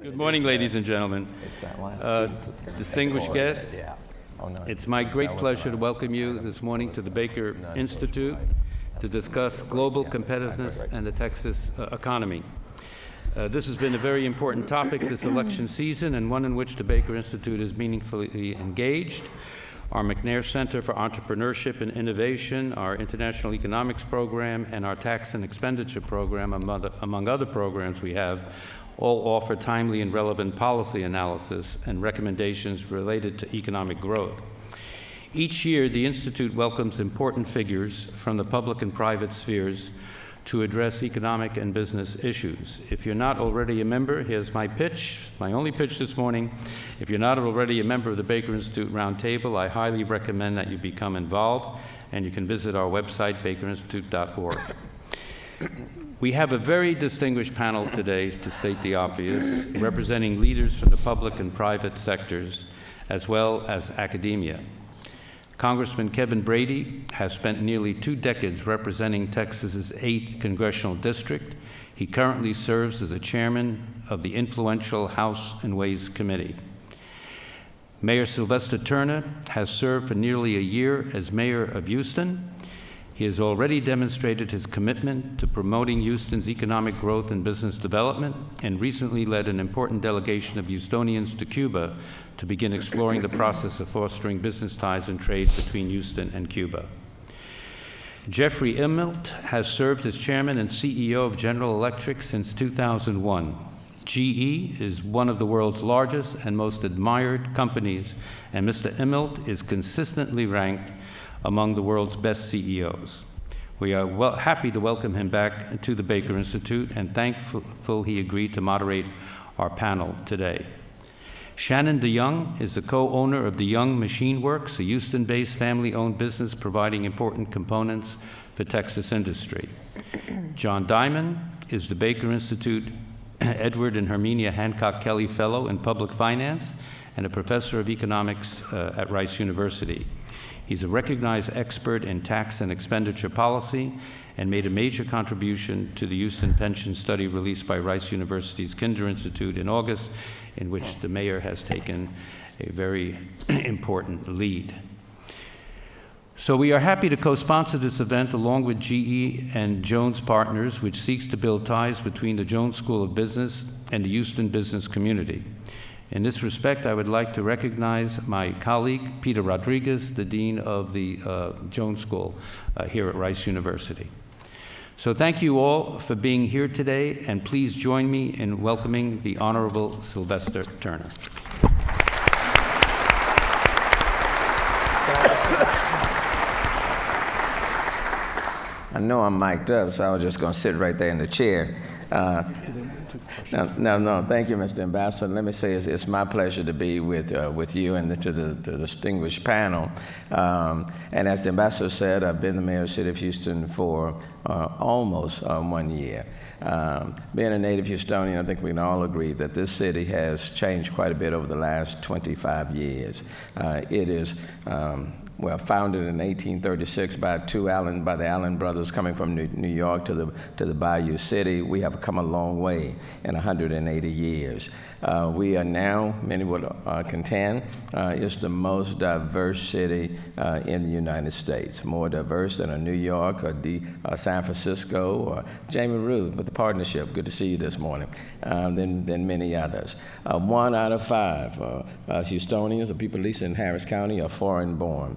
Good morning, ladies and gentlemen. Distinguished guests, it's my great pleasure to welcome you this morning to the Baker Institute to discuss global competitiveness and the Texas economy. This has been a very important topic this election season, and one in which the Baker Institute is meaningfully engaged. Our McNair Center for Entrepreneurship and Innovation, our International Economics Program, and our Tax and Expenditure Program, among other programs we have, all offer timely and relevant policy analysis and recommendations related to economic growth. Each year, the Institute welcomes important figures from the public and private spheres to address economic and business issues. If you're not already a member, here's my pitch, my only pitch this morning. If you're not already a member of the Baker Institute Roundtable, I highly recommend that you become involved, and you can visit our website, bakerinstitute.org. We have a very distinguished panel today, to state the obvious, representing leaders from the public and private sectors, as well as academia. Congressman Kevin Brady has spent nearly 2 decades representing Texas's 8th congressional district. He currently serves as the chairman of the influential House and Ways Committee. Mayor Sylvester Turner has served for nearly a year as mayor of Houston. He has already demonstrated his commitment to promoting Houston's economic growth and business development, and recently led an important delegation of Houstonians to Cuba to begin exploring the process of fostering business ties and trade between Houston and Cuba. Jeffrey Immelt has served as chairman and CEO of General Electric since 2001. GE is one of the world's largest and most admired companies, and Mr. Immelt is consistently ranked among the world's best CEOs. We are happy to welcome him back to the Baker Institute, and thankful he agreed to moderate our panel today. Shannon DeYoung is the co-owner of DeYoung Machine Works, a Houston-based family-owned business providing important components for Texas industry. John Diamond is the Baker Institute Edward and Herminia Hancock Kelly Fellow in Public Finance and a professor of economics at Rice University. He's a recognized expert in tax and expenditure policy and made a major contribution to the Houston Pension Study released by Rice University's Kinder Institute in August, in which the mayor has taken a very important lead. So we are happy to co-sponsor this event along with GE and Jones Partners, which seeks to build ties between the Jones School of Business and the Houston business community. In this respect, I would like to recognize my colleague, Peter Rodriguez, the Dean of the Jones School here at Rice University. So thank you all for being here today, and please join me in welcoming the Honorable Sylvester Turner. I know I'm mic'd up, so I was just going to sit right there in the chair. No, thank you, Mr. Ambassador. Let me say it's my pleasure to be with you and to the distinguished panel. And as the ambassador said, I've been the mayor of the city of Houston for almost 1 year. Being a native Houstonian, I think we can all agree that this city has changed quite a bit over the last 25 years. It is founded in 1836 by the Allen brothers coming from New York to the Bayou City. We have come a long way in 180 years. We are now, many would contend, is the most diverse city in the United States, more diverse than a New York or San Francisco or Jamie Rood with the partnership. Good to see you this morning. Than many others. 1 out of 5 Houstonians, or people at least in Harris County, are foreign born.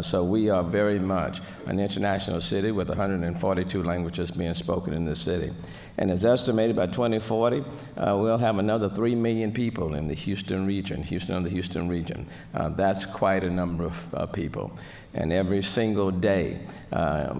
So we are very much an international city with 142 languages being spoken in this city. And it's estimated by 2040, we'll have another 3 million people in the Houston region, the Houston region. That's quite a number of people. And every single day,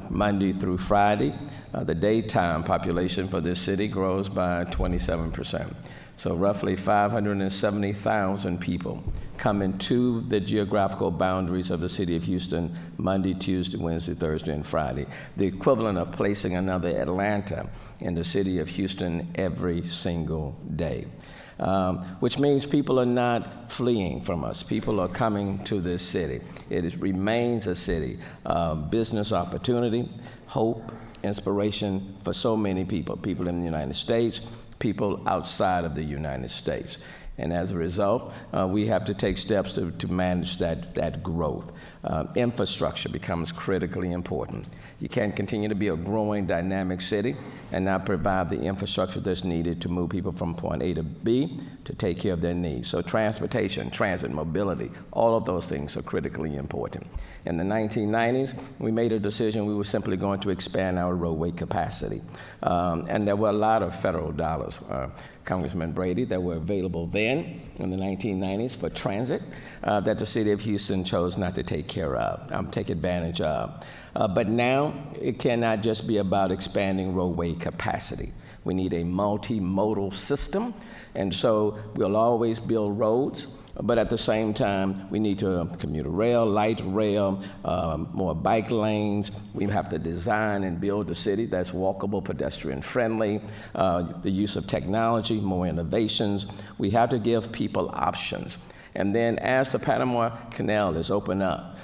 Monday through Friday, the daytime population for this city grows by 27%. So roughly 570,000 people come into the geographical boundaries of the city of Houston Monday, Tuesday, Wednesday, Thursday, and Friday, the equivalent of placing another Atlanta in the city of Houston every single day. Which means people are not fleeing from us. People are coming to this city. It remains a city of business opportunity, hope, inspiration for so many people in the United States, people outside of the United States. And as a result, we have to take steps to manage that growth. Infrastructure becomes critically important. You can't continue to be a growing, dynamic city and not provide the infrastructure that's needed to move people from point A to B to take care of their needs. So transportation, transit, mobility, all of those things are critically important. In the 1990s, we made a decision we were simply going to expand our roadway capacity. And there were a lot of federal dollars, Congressman Brady, that were available then in the 1990s for transit that the city of Houston chose not to take care of, take advantage of. But now it cannot just be about expanding roadway capacity. We need a multimodal system, and so we'll always build roads, but at the same time, we need to commuter rail, light rail, more bike lanes. We have to design and build a city that's walkable, pedestrian-friendly, the use of technology, more innovations. We have to give people options. And then as the Panama Canal is opened up,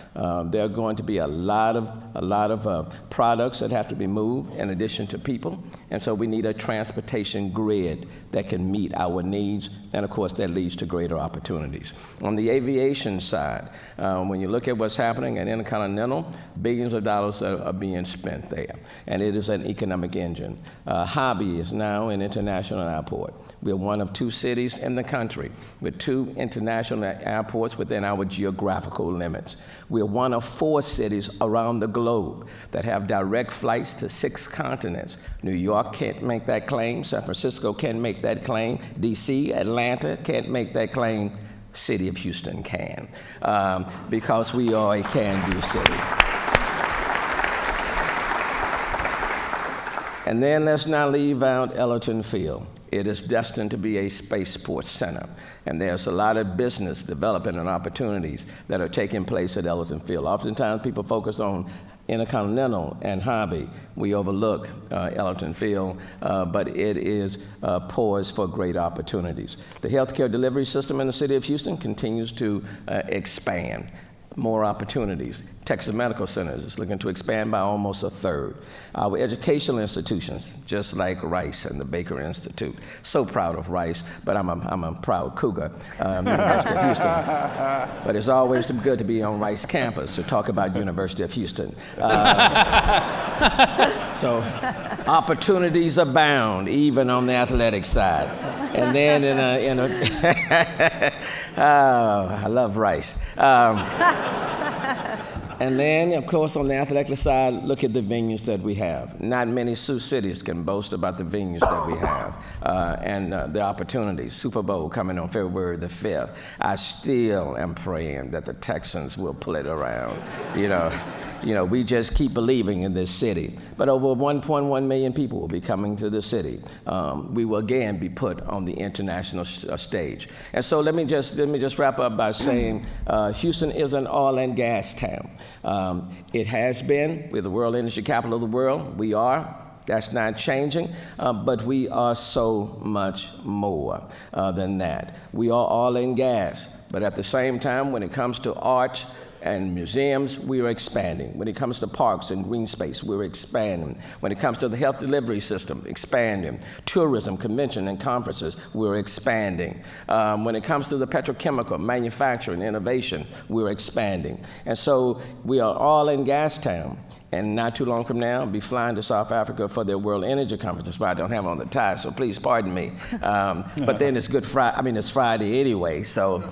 there are going to be a lot of products that have to be moved in addition to people. And so we need a transportation grid that can meet our needs. And of course, that leads to greater opportunities. On the aviation side, when you look at what's happening at Intercontinental, billions of dollars are being spent there. And it is an economic engine. Hobby is now an international airport. We're one of 2 cities in the country with 2 international airports within our geographical limits. We're one of 4 cities around the globe that have direct flights to 6 continents. New York can't make that claim. San Francisco can't make that claim. DC, Atlanta can't make that claim. City of Houston can, because we are a can-do city. And then let's not leave out Ellerton Field. It is destined to be a space sports center, and there's a lot of business development and opportunities that are taking place at Ellerton Field. Oftentimes people focus on Intercontinental and Hobby. We overlook Ellerton Field, but it is poised for great opportunities. The healthcare delivery system in the city of Houston continues to expand. More opportunities. Texas Medical Center is looking to expand by almost a third. Our educational institutions, just like Rice and the Baker Institute. So proud of Rice, but I'm a proud Cougar, University of Houston. But it's always good to be on Rice campus to talk about University of Houston. So opportunities abound, even on the athletic side. And then I love Rice. And then, of course, on the athletic side, look at the venues that we have. Not many Sioux cities can boast about the venues that we have and the opportunities. Super Bowl coming on February the 5th. I still am praying that the Texans will pull it around. You know, we just keep believing in this city. But over 1.1 million people will be coming to the city. We will again be put on the international stage. And so let me just wrap up by saying Houston is an oil and gas town. It has been. We're the world energy capital of the world. We are. That's not changing, but we are so much more than that. We are oil and gas, but at the same time, when it comes to art and museums, we are expanding. When it comes to parks and green space, we're expanding. When it comes to the health delivery system, expanding. Tourism, convention, and conferences, we're expanding. When it comes to the petrochemical, manufacturing, innovation, we're expanding. And so we are oil and gas town. And not too long from now, I'll be flying to South Africa for their World Energy Conference. That's why I don't have on the tie, so please pardon me. But then it's it's Friday anyway. So,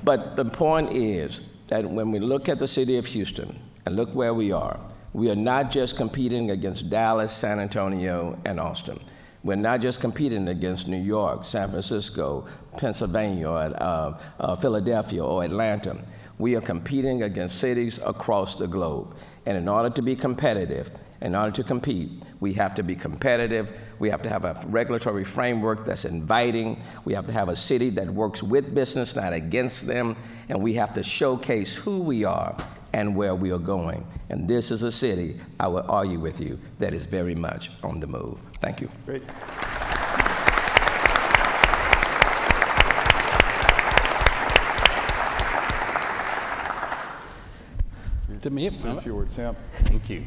but the point is that when we look at the city of Houston and look where we are not just competing against Dallas, San Antonio, and Austin. We're not just competing against New York, San Francisco, Pennsylvania, or Philadelphia, or Atlanta. We are competing against cities across the globe. And in order to be competitive, in order to compete, we have to be competitive. We have to have a regulatory framework that's inviting. We have to have a city that works with business, not against them. And we have to showcase who we are and where we are going. And this is a city, I will argue with you, that is very much on the move. Thank you. Great. To me, Say a few words, yeah. Thank you.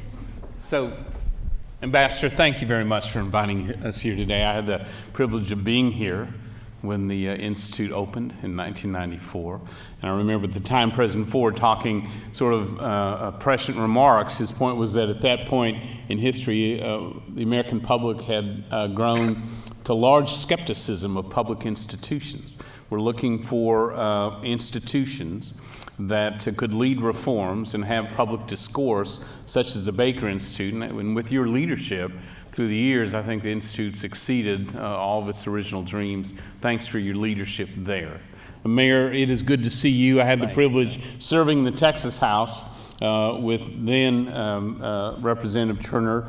So Ambassador, thank you very much for inviting us here today. I had the privilege of being here when the Institute opened in 1994. And I remember at the time President Ford talking sort of prescient remarks. His point was that at that point in history, the American public had grown to large skepticism of public institutions. We're looking for institutions that could lead reforms and have public discourse, such as the Baker Institute. And with your leadership through the years, I think the Institute succeeded all of its original dreams. Thanks for your leadership there. Mayor, it is good to see you. I had the privilege serving the Texas House with then Representative Turner.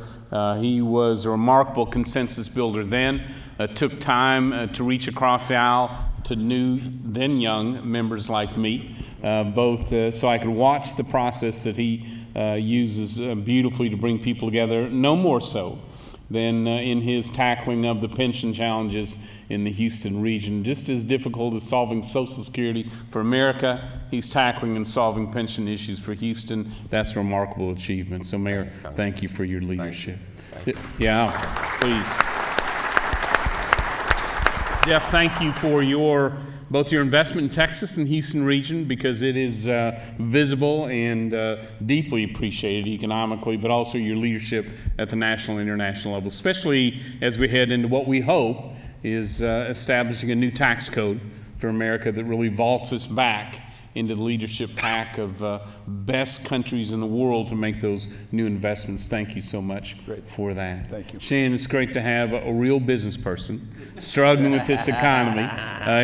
He was a remarkable consensus builder then. Took time to reach across the aisle to new, then young members like me, both so I could watch the process that he uses beautifully to bring people together, no more so than in his tackling of the pension challenges in the Houston region. Just as difficult as solving Social Security for America, he's tackling and solving pension issues for Houston. That's a remarkable achievement. So, Mayor, thank you for your leadership. Thank you. Yeah, please. Jeff, thank you for both your investment in Texas and Houston region, because it is visible and deeply appreciated economically, but also your leadership at the national and international level, especially as we head into what we hope is establishing a new tax code for America that really vaults us back into the leadership pack of best countries in the world to make those new investments. Thank you so much for that. Thank you. Shannon, it's great to have a real business person struggling with this economy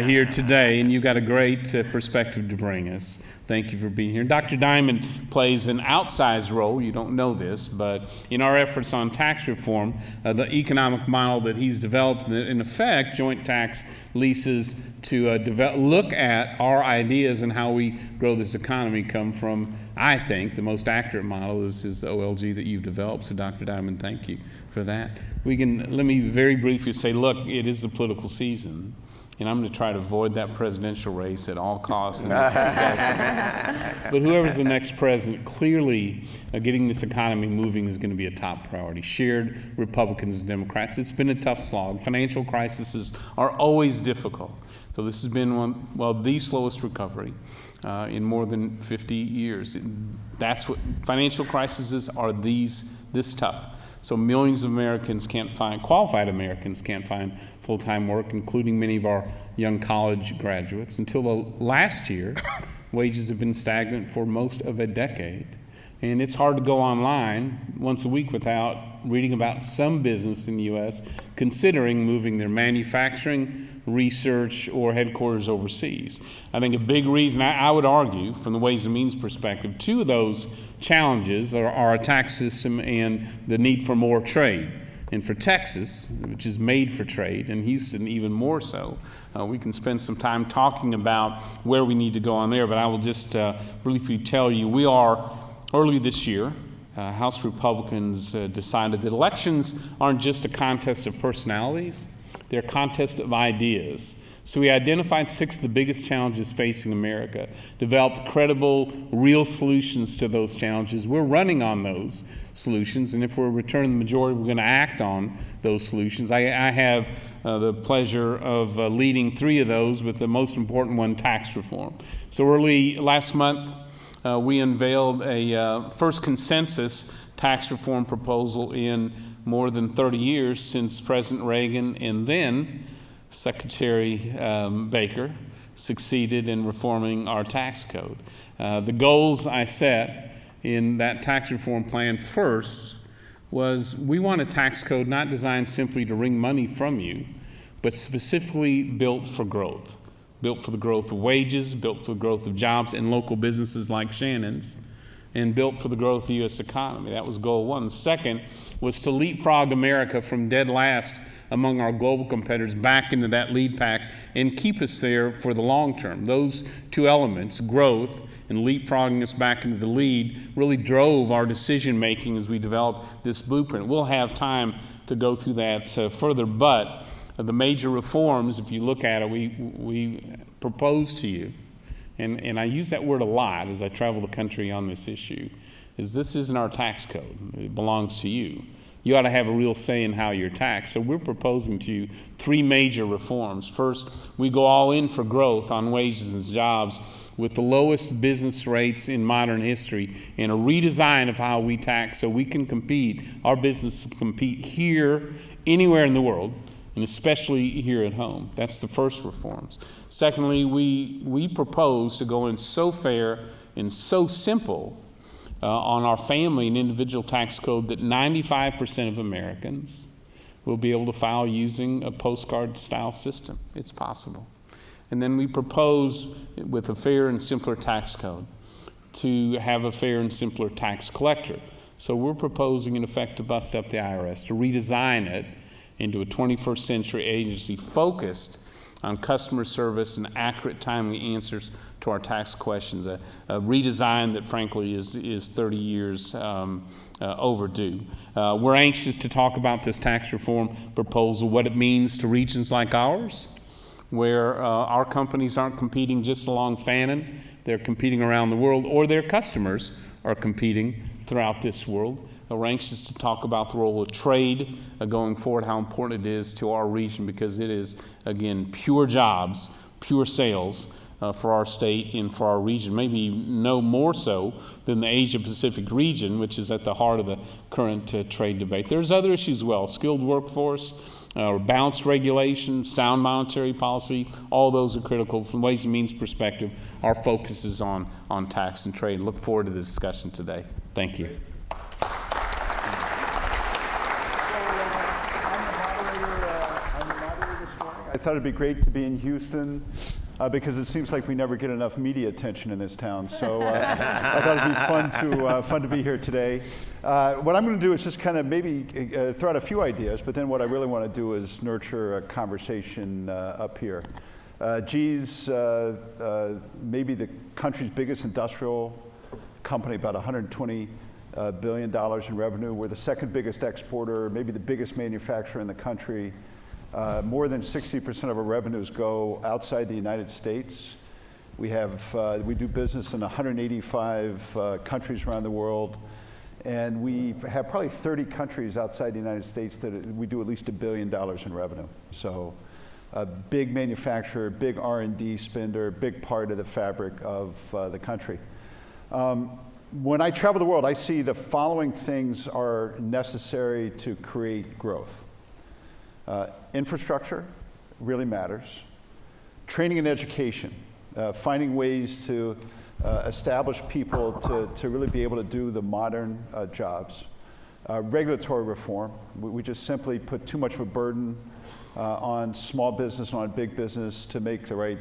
here today, and you've got a great perspective to bring us. Thank you for being here. Dr. Diamond plays an outsized role. You don't know this, but in our efforts on tax reform, the economic model that he's developed, in effect, joint tax leases to look at our ideas and how we grow this economy come from, I think, the most accurate model is the OLG that you've developed. So, Dr. Diamond, thank you for that. Let me very briefly say, look, it is the political season, and I'm going to try to avoid that presidential race at all costs. But whoever's the next president, clearly getting this economy moving is going to be a top priority. Shared Republicans and Democrats. It's been a tough slog. Financial crises are always difficult. So this has been the slowest recovery in more than 50 years. That's what financial crises are, this tough. So millions of Americans qualified Americans can't find full-time work, including many of our young college graduates. Until last year, wages have been stagnant for most of a decade. And it's hard to go online once a week without reading about some business in the U.S. considering moving their manufacturing, research, or headquarters overseas. I think a big reason, I would argue, from the Ways and Means perspective, two of those challenges are our tax system and the need for more trade. And for Texas, which is made for trade, and Houston even more so, we can spend some time talking about where we need to go on there, but I will just briefly tell you, early this year, House Republicans decided that elections aren't just a contest of personalities, they're a contest of ideas. So we identified 6 of the biggest challenges facing America, developed credible, real solutions to those challenges. We're running on those solutions, and if we're returning the majority, we're going to act on those solutions. I have the pleasure of leading 3 of those, with the most important one, tax reform. So early last month, we unveiled a first consensus tax reform proposal in more than 30 years since President Reagan and then Secretary Baker succeeded in reforming our tax code. The goals I set in that tax reform plan first was we want a tax code not designed simply to wring money from you, but specifically built for growth. Built for the growth of wages, built for the growth of jobs in local businesses like Shannon's, and built for the growth of the U.S. economy. That was goal 1. Second was to leapfrog America from dead last among our global competitors back into that lead pack and keep us there for the long term. Those 2 elements, growth and leapfrogging us back into the lead, really drove our decision making as we developed this blueprint. We'll have time to go through that further, but the major reforms, if you look at it, we propose to you, and I use that word a lot as I travel the country on this issue, is this isn't our tax code. It belongs to you. you ought to have a real say in how you're taxed. So we're proposing to you 3 major reforms. First, we go all in for growth on wages and jobs with the lowest business rates in modern history and a redesign of how we tax so we can compete, our business can compete here, anywhere in the world, and especially here at home. That's the first reforms. Secondly, we propose to go in so fair and so simple on our family and individual tax code that 95% of Americans will be able to file using a postcard-style system. It's possible. And then we propose, with a fair and simpler tax code, to have a fair and simpler tax collector. So we're proposing, in effect, to bust up the IRS, to redesign it into a 21st century agency focused on customer service and accurate, timely answers to our tax questions, a redesign that, frankly, is 30 years overdue. We're anxious to talk about this tax reform proposal, what it means to regions like ours, where our companies aren't competing just along Fannin, they're competing around the world, or their customers are competing throughout this world. We're anxious to talk about the role of trade going forward, how important it is to our region, because it is, again, pure jobs, pure sales for our state and for our region, maybe no more so than the Asia-Pacific region, which is at the heart of the current trade debate. There's other issues as well, skilled workforce, balanced regulation, sound monetary policy, all those are critical. From Ways and Means perspective, our focus is on tax and trade. Look forward to the discussion today. Thank you. I thought it'd be great to be in Houston because it seems like we never get enough media attention in this town. So I thought it'd be fun to be here today. What I'm going to do is just kind of maybe throw out a few ideas, but then what I really want to do is nurture a conversation up here. G's maybe the country's biggest industrial company, about $120 billion in revenue. We're the second biggest exporter, maybe the biggest manufacturer in the country. More than 60% of our revenues go outside the United States. We do business in 185 countries around the world, and we have probably 30 countries outside the United States that we do at least $1 billion in revenue. So a big manufacturer, big R&D spender, big part of the fabric of the country. When I travel the world, I see the following things are necessary to create growth. Infrastructure really matters. Training and education, finding ways to establish people to really be able to do the modern jobs. Regulatory reform, we just simply put too much of a burden on small business, on big business to make the right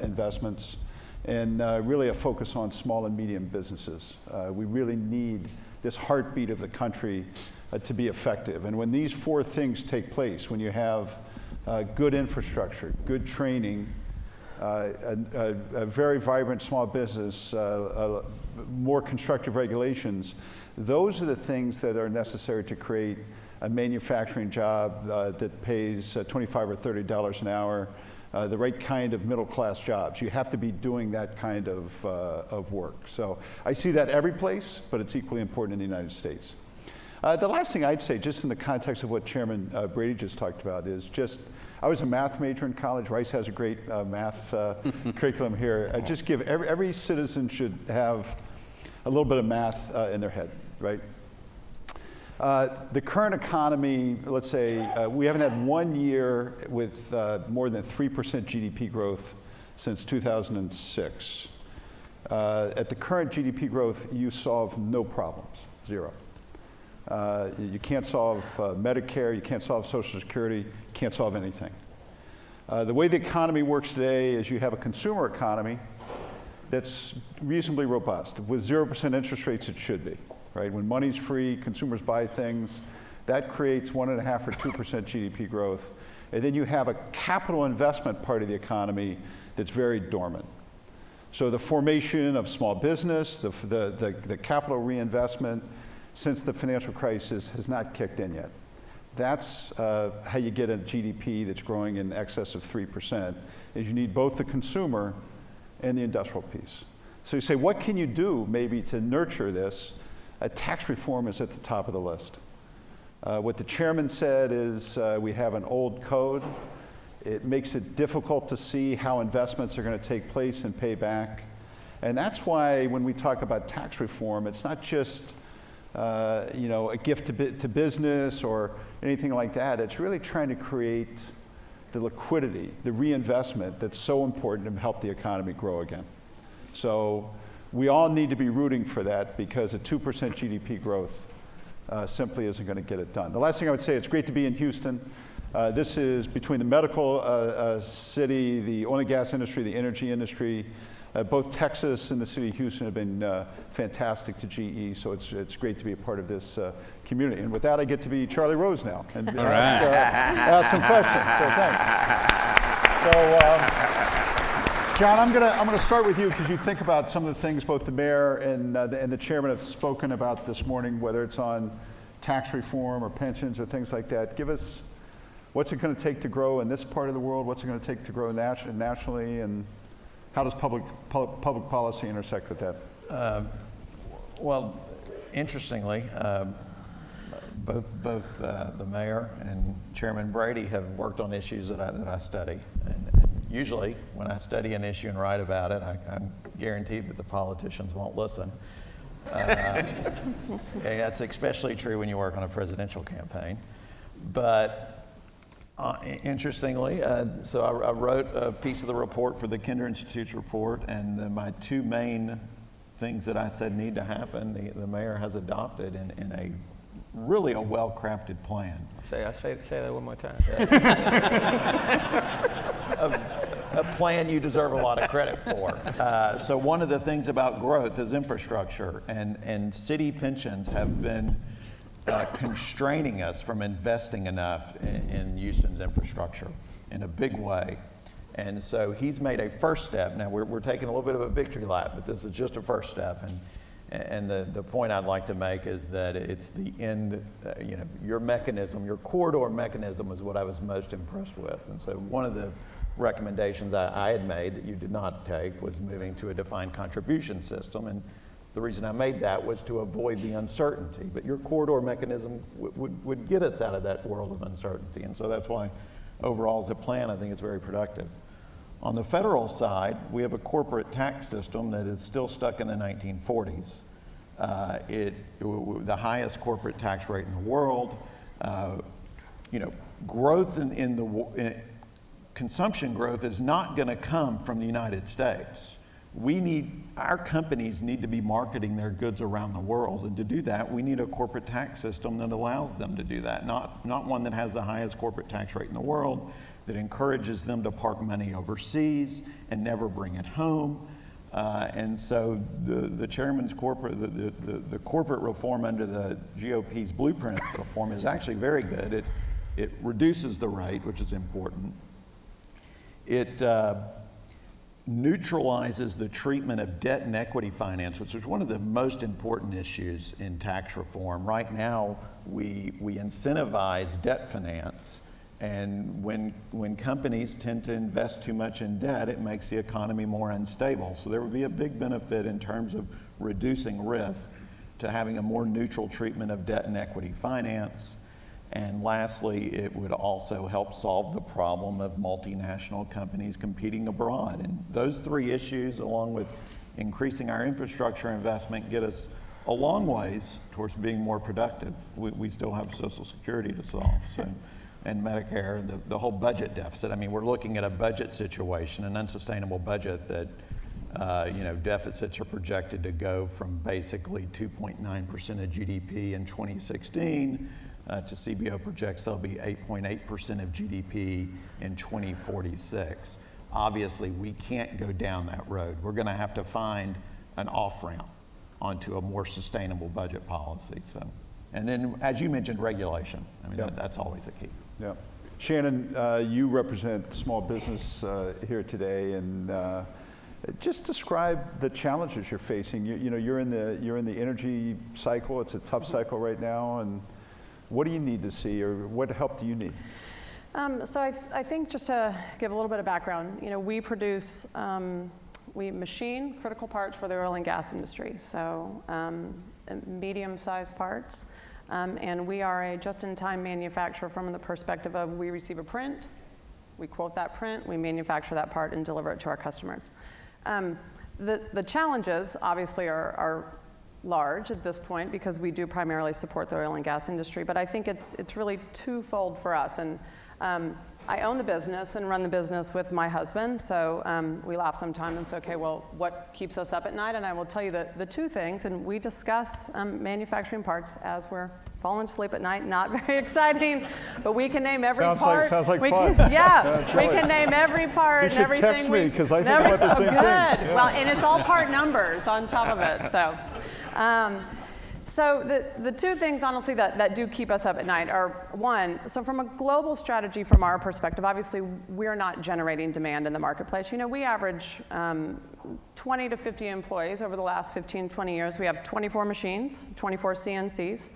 investments, and really a focus on small and medium businesses. We really need this heartbeat of the country to be effective. And when these 4 things take place, when you have good infrastructure, good training, a very vibrant small business, more constructive regulations, those are the things that are necessary to create a manufacturing job that pays $25 or $30 an hour, the right kind of middle-class jobs. You have to be doing that kind of work. So I see that every place, but it's equally important in the United States. The last thing I'd say, just in the context of what Chairman Brady just talked about, is just, I was a math major in college. Rice has a great math curriculum here. I just give, every citizen should have a little bit of math in their head, right? The current economy, let's say, we haven't had 1 year with more than 3% GDP growth since 2006. At the current GDP growth, you solve no problems, 0. You can't solve Medicare, you can't solve Social Security, you can't solve anything. The way the economy works today is you have a consumer economy that's reasonably robust. With 0% interest rates, it should be, right? When money's free, consumers buy things, that creates 1.5 or 2% GDP growth. And then you have a capital investment part of the economy that's very dormant. So the formation of small business, the capital reinvestment, since the financial crisis has not kicked in yet. That's how you get a GDP that's growing in excess of 3%, is you need both the consumer and the industrial piece. So you say, what can you do maybe to nurture this? Tax reform is at the top of the list. What the chairman said is we have an old code. It makes it difficult to see how investments are going to take place and pay back. And that's why when we talk about tax reform, it's not just a gift to business or anything like that. It's really trying to create the liquidity, the reinvestment that's so important to help the economy grow again. So we all need to be rooting for that, because a 2% GDP growth simply isn't going to get it done. The last thing I would say, it's great to be in Houston. This is between the medical city, the oil and gas industry, the energy industry. Both Texas and the city of Houston have been fantastic to GE, so it's great to be a part of this community. And with that, I get to be Charlie Rose now and ask some questions. So thanks. So, John, I'm gonna start with you, because you think about some of the things both the mayor and the chairman have spoken about this morning, whether it's on tax reform or pensions or things like that. Give us, what's it going to take to grow in this part of the world? What's it going to take to grow nationally? And how does public policy intersect with that? Well, interestingly, both the mayor and Chairman Brady have worked on issues that I study. And usually, when I study an issue and write about it, I'm guaranteed that the politicians won't listen. That's especially true when you work on a presidential campaign. But interestingly, so I wrote a piece of the report for the Kinder Institute's report, and my two main things that I said need to happen, the mayor has adopted in a really a well-crafted plan. Say that one more time. A plan you deserve a lot of credit for. So one of the things about growth is infrastructure, and city pensions have been constraining us from investing enough in Houston's infrastructure in a big way. And so he's made a first step. Now we're taking a little bit of a victory lap, but this is just a first step. And the point I'd like to make is that it's the end, your mechanism, your corridor mechanism is what I was most impressed with. And so one of the recommendations I had made that you did not take was moving to a defined contribution system. And the reason I made that was to avoid the uncertainty. But your corridor mechanism would get us out of that world of uncertainty. And so that's why overall as a plan, I think it's very productive. On the federal side, we have a corporate tax system that is still stuck in the 1940s. The highest corporate tax rate in the world. Growth consumption growth is not going to come from the United States. Our companies need to be marketing their goods around the world, and to do that, we need a corporate tax system that allows them to do that, not one that has the highest corporate tax rate in the world, that encourages them to park money overseas and never bring it home. And so the chairman's the corporate reform under the GOP's blueprint reform is actually very good. It reduces the rate, which is important. It neutralizes the treatment of debt and equity finance, which is one of the most important issues in tax reform. Right now, we incentivize debt finance, and when companies tend to invest too much in debt, it makes the economy more unstable. So there would be a big benefit in terms of reducing risk to having a more neutral treatment of debt and equity finance. And lastly, it would also help solve the problem of multinational companies competing abroad. And those three issues, along with increasing our infrastructure investment, get us a long ways towards being more productive. We still have Social Security to solve, and Medicare, the whole budget deficit. I mean, we're looking at a budget situation, an unsustainable budget that, deficits are projected to go from basically 2.9% of GDP in 2016 to CBO projects they'll be 8.8% of GDP in 2046. Obviously, we can't go down that road. We're going to have to find an off-ramp onto a more sustainable budget policy. So, and then, as you mentioned, regulation. I mean, that's always a key. Yeah. Shannon, you represent small business here today, and just describe the challenges you're facing. You're in the energy cycle. It's a tough cycle right now, and what do you need to see, or what help do you need? So I think just to give a little bit of background, we produce, we machine critical parts for the oil and gas industry. So medium-sized parts. And we are a just-in-time manufacturer from the perspective of we receive a print, we quote that print, we manufacture that part and deliver it to our customers. The challenges obviously are large at this point because we do primarily support the oil and gas industry, but I think it's really twofold for us. And I own the business and run the business with my husband, so we laugh sometimes and say, okay, well, what keeps us up at night? And I will tell you the two things, and we discuss manufacturing parts as we're falling asleep at night. Not very exciting, but we can name every part. Sounds like we fun. Can, yeah, That's we right. can name every part and You should everything. text me, 'cause I think about the same thing. Good. Yeah. Well, and it's all part numbers on top of it, so. So the two things, honestly, that do keep us up at night are, one, so from a global strategy from our perspective, obviously we're not generating demand in the marketplace. You know, we average 20 to 50 employees over the last 15, 20 years. We have 24 machines, 24 CNCs.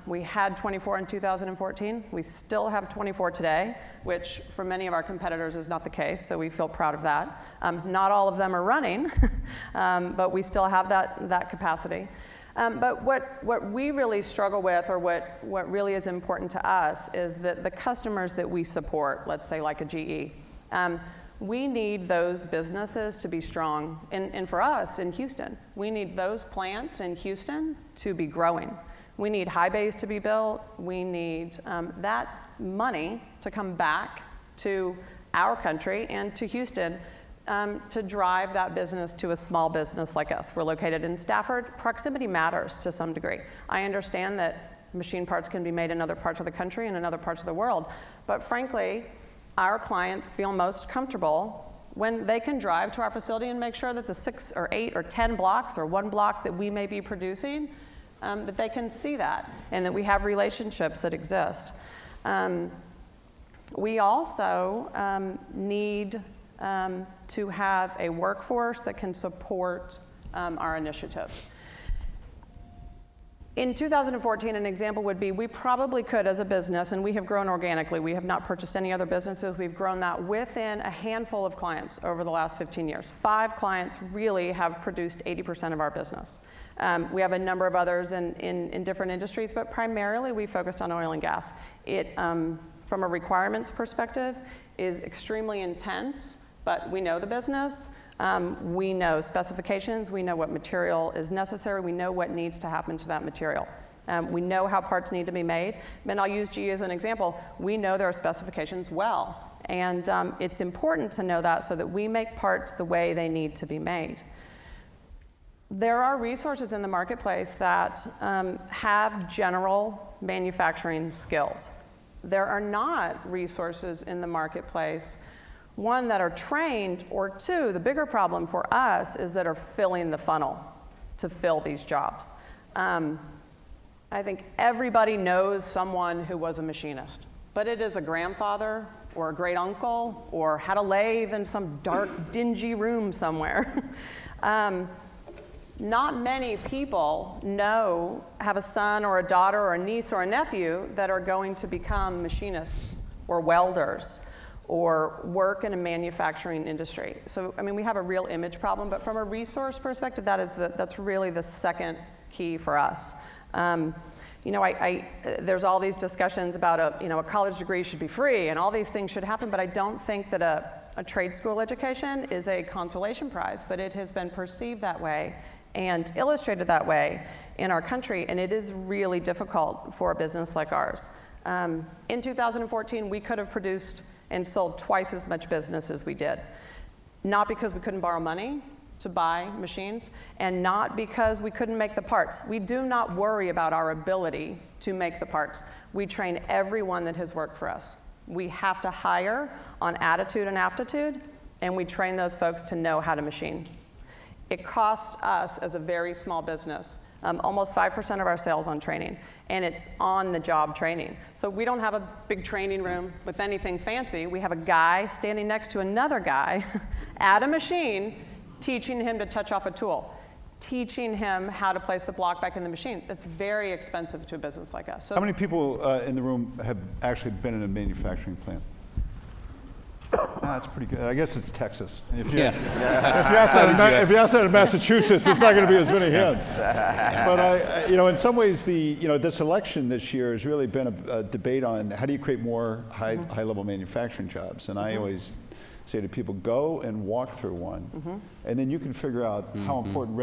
We had 24 in 2014. We still have 24 today, which for many of our competitors is not the case, so we feel proud of that. Not all of them are running, but we still have that capacity. But what we really struggle with, or what really is important to us, is that the customers that we support, let's say like a GE, we need those businesses to be strong. And for us in Houston, we need those plants in Houston to be growing. We need high bays to be built. We need that money to come back to our country and to Houston to drive that business to a small business like us. We're located in Stafford. Proximity matters to some degree. I understand that machine parts can be made in other parts of the country and in other parts of the world, but frankly, our clients feel most comfortable when they can drive to our facility and make sure that the 6 or 8 or 10 blocks or one block that we may be producing, that they can see that and that we have relationships that exist. We also need to have a workforce that can support our initiatives. In 2014, an example would be we probably could, as a business, and we have grown organically. We have not purchased any other businesses. We've grown that within a handful of clients over the last 15 years. 5 clients really have produced 80% of our business. We have a number of others in different industries, but primarily we focused on oil and gas. It, from a requirements perspective, is extremely intense, but we know the business. We know specifications, we know what material is necessary, we know what needs to happen to that material. We know how parts need to be made, and I'll use GE as an example. We know their specifications well, and it's important to know that so that we make parts the way they need to be made. There are resources in the marketplace that have general manufacturing skills. There are not resources in the marketplace, one, that are trained, or two, the bigger problem for us is that are filling the funnel to fill these jobs. I think everybody knows someone who was a machinist, but it is a grandfather or a great uncle or had a lathe in some dark, dingy room somewhere. Not many people have a son or a daughter or a niece or a nephew that are going to become machinists or welders or work in a manufacturing industry. So, I mean, we have a real image problem, but from a resource perspective, that's really the second key for us. You know, there's all these discussions about a college degree should be free and all these things should happen, but I don't think that a trade school education is a consolation prize, but it has been perceived that way and illustrated that way in our country, and it is really difficult for a business like ours. In 2014, we could have produced and sold twice as much business as we did. Not because we couldn't borrow money to buy machines, and not because we couldn't make the parts. We do not worry about our ability to make the parts. We train everyone that has worked for us. We have to hire on attitude and aptitude, and we train those folks to know how to machine. It costs us, as a very small business, almost 5% of our sales on training, and it's on-the-job training. So we don't have a big training room with anything fancy. We have a guy standing next to another guy at a machine, teaching him to touch off a tool, teaching him how to place the block back in the machine. That's very expensive to a business like us. So how many people in the room have actually been in a manufacturing plant? That's pretty good. I guess it's Texas. If you, Yeah. if you ask that in Massachusetts, it's not going to be as many hens. But in some ways, this election this year has really been a debate on how do you create more high-level manufacturing jobs. And I always say to people, go and walk through one, and then you can figure out how important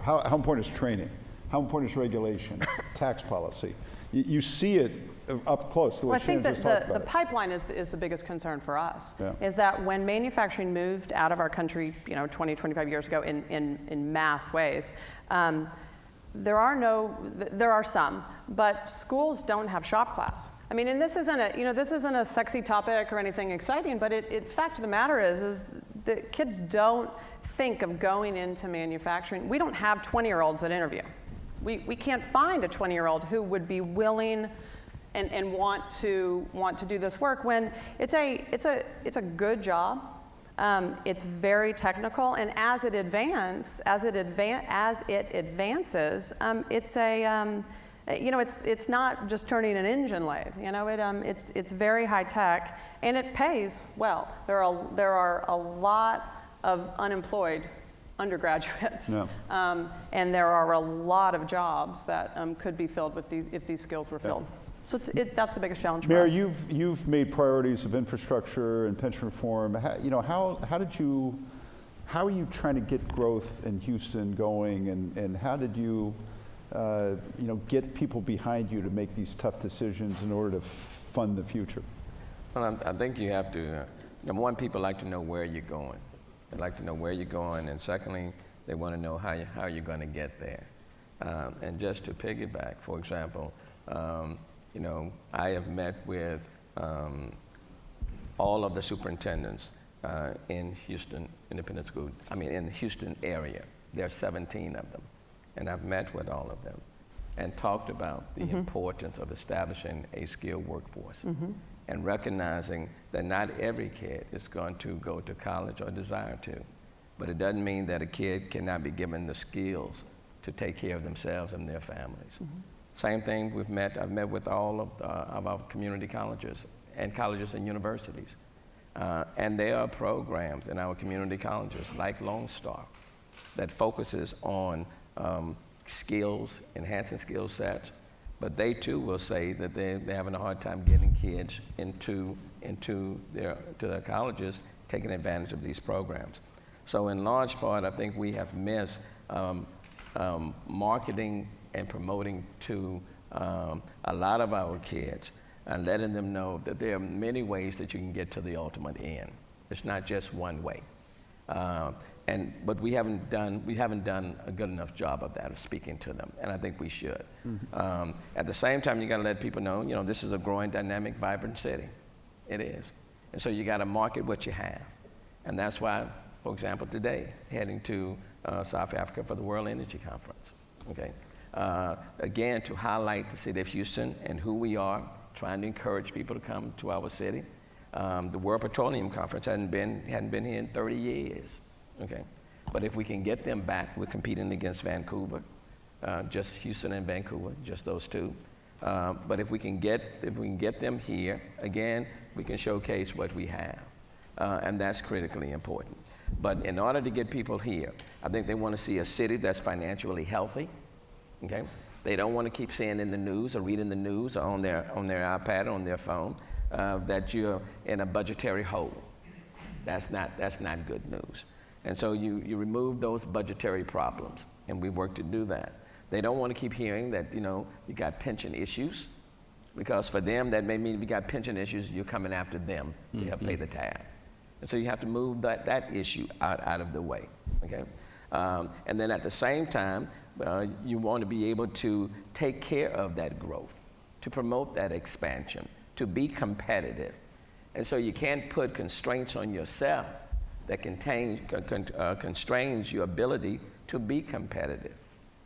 how important is training, how important is regulation, tax policy. You see it up close. The way I think Shannon just that talked about the it. pipeline is the biggest concern for us, Yeah. is that when manufacturing moved out of our country, 20, 25 years ago in mass ways, there are some, but schools don't have shop class. I mean, and this isn't a sexy topic or anything exciting, but fact of the matter is that kids don't think of going into manufacturing. We don't have 20-year-olds that interview. We can't find a 20-year-old who would be willing and want to do this work when it's a good job. It's very technical, and as it advances, it's not just turning an engine lathe. It's very high tech, and it pays well. There are a lot of unemployed undergraduates, and there are a lot of jobs that could be filled if these skills were filled. So that's the biggest challenge for Mayor, us. you've made priorities of infrastructure and pension reform. How are you trying to get growth in Houston going, and how did you get people behind you to make these tough decisions in order to fund the future? Well, I think you have to, number one, people like to know where you're going. They like to know where you're going, and secondly, they want to know how you're going to get there. And just to piggyback, for example, I have met with all of the superintendents in Houston Independent School, in the Houston area. There are 17 of them. And I've met with all of them and talked about the importance of establishing a skilled workforce and recognizing that not every kid is going to go to college or desire to. But it doesn't mean that a kid cannot be given the skills to take care of themselves and their families. Same thing I've met with all of our community colleges and universities. And there are programs in our community colleges like Lone Star that focuses on skills, enhancing skill sets, but they too will say that they're having a hard time getting kids into their colleges, taking advantage of these programs. So in large part, I think we have missed marketing and promoting to a lot of our kids and letting them know that there are many ways that you can get to the ultimate end. It's not just one way. But we haven't done a good enough job of that, of speaking to them, and I think we should. At the same time, you got to let people know, this is a growing, dynamic, vibrant city. It is. And so you got to market what you have. And that's why, for example, today, heading to South Africa for the World Energy Conference, okay? Again, to highlight the city of Houston and who we are, trying to encourage people to come to our city. The World Petroleum Conference hadn't been here in 30 years. Okay, but if we can get them back, we're competing against Vancouver, just Houston and Vancouver, just those two. But if we can get them here, again, we can showcase what we have, and that's critically important. But in order to get people here, I think they want to see a city that's financially healthy. Okay, they don't want to keep seeing in the news or reading the news or on their iPad or on their phone that you're in a budgetary hole. That's not good news. And so you remove those budgetary problems, and we work to do that. They don't want to keep hearing that, you got pension issues, because for them, that may mean if you got pension issues, you're coming after them to help pay the tab. And so you have to move that issue out of the way, okay? And then at the same time, you want to be able to take care of that growth, to promote that expansion, to be competitive. And so you can't put constraints on yourself that constrains your ability to be competitive.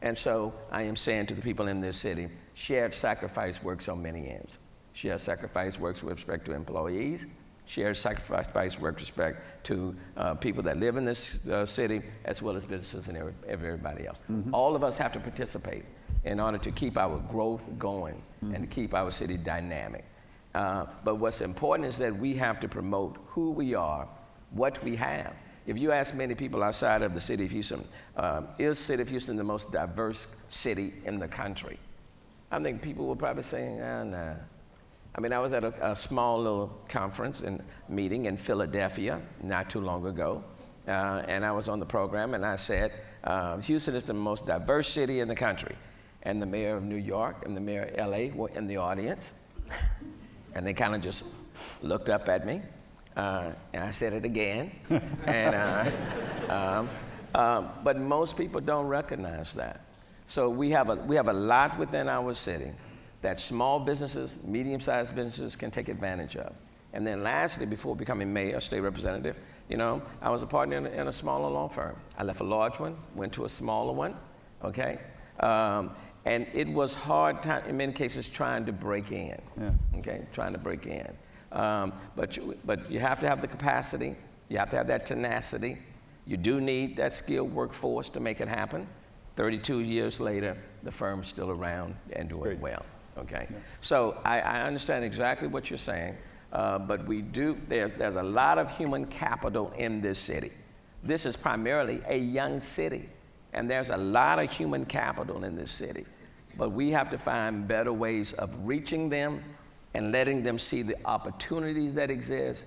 And so I am saying to the people in this city, shared sacrifice works on many ends. Shared sacrifice works with respect to employees. Shared sacrifice works with respect to people that live in this city, as well as businesses and everybody else. All of us have to participate in order to keep our growth going and to keep our city dynamic. But what's important is that we have to promote who we are, what we have. If you ask many people outside of the city of Houston, is city of Houston the most diverse city in the country? I think people will probably say, no. I mean, I was at a small little conference and meeting in Philadelphia not too long ago, and I was on the program, and I said, Houston is the most diverse city in the country. And the mayor of New York and the mayor of LA were in the audience, and they kind of just looked up at me, and I said it again. But most people don't recognize that. So we have a lot within our city that small businesses, medium-sized businesses can take advantage of. And then lastly, before becoming mayor, state representative, I was a partner in a smaller law firm. I left a large one, went to a smaller one, okay? And it was hard time, in many cases, trying to break in, okay? Trying to break in. But you have to have the capacity, you have to have that tenacity. You do need that skilled workforce to make it happen. 32 years later, the firm's still around and doing well, okay? Yeah. So I understand exactly what you're saying, but there's a lot of human capital in this city. This is primarily a young city, and there's a lot of human capital in this city. But we have to find better ways of reaching them and letting them see the opportunities that exist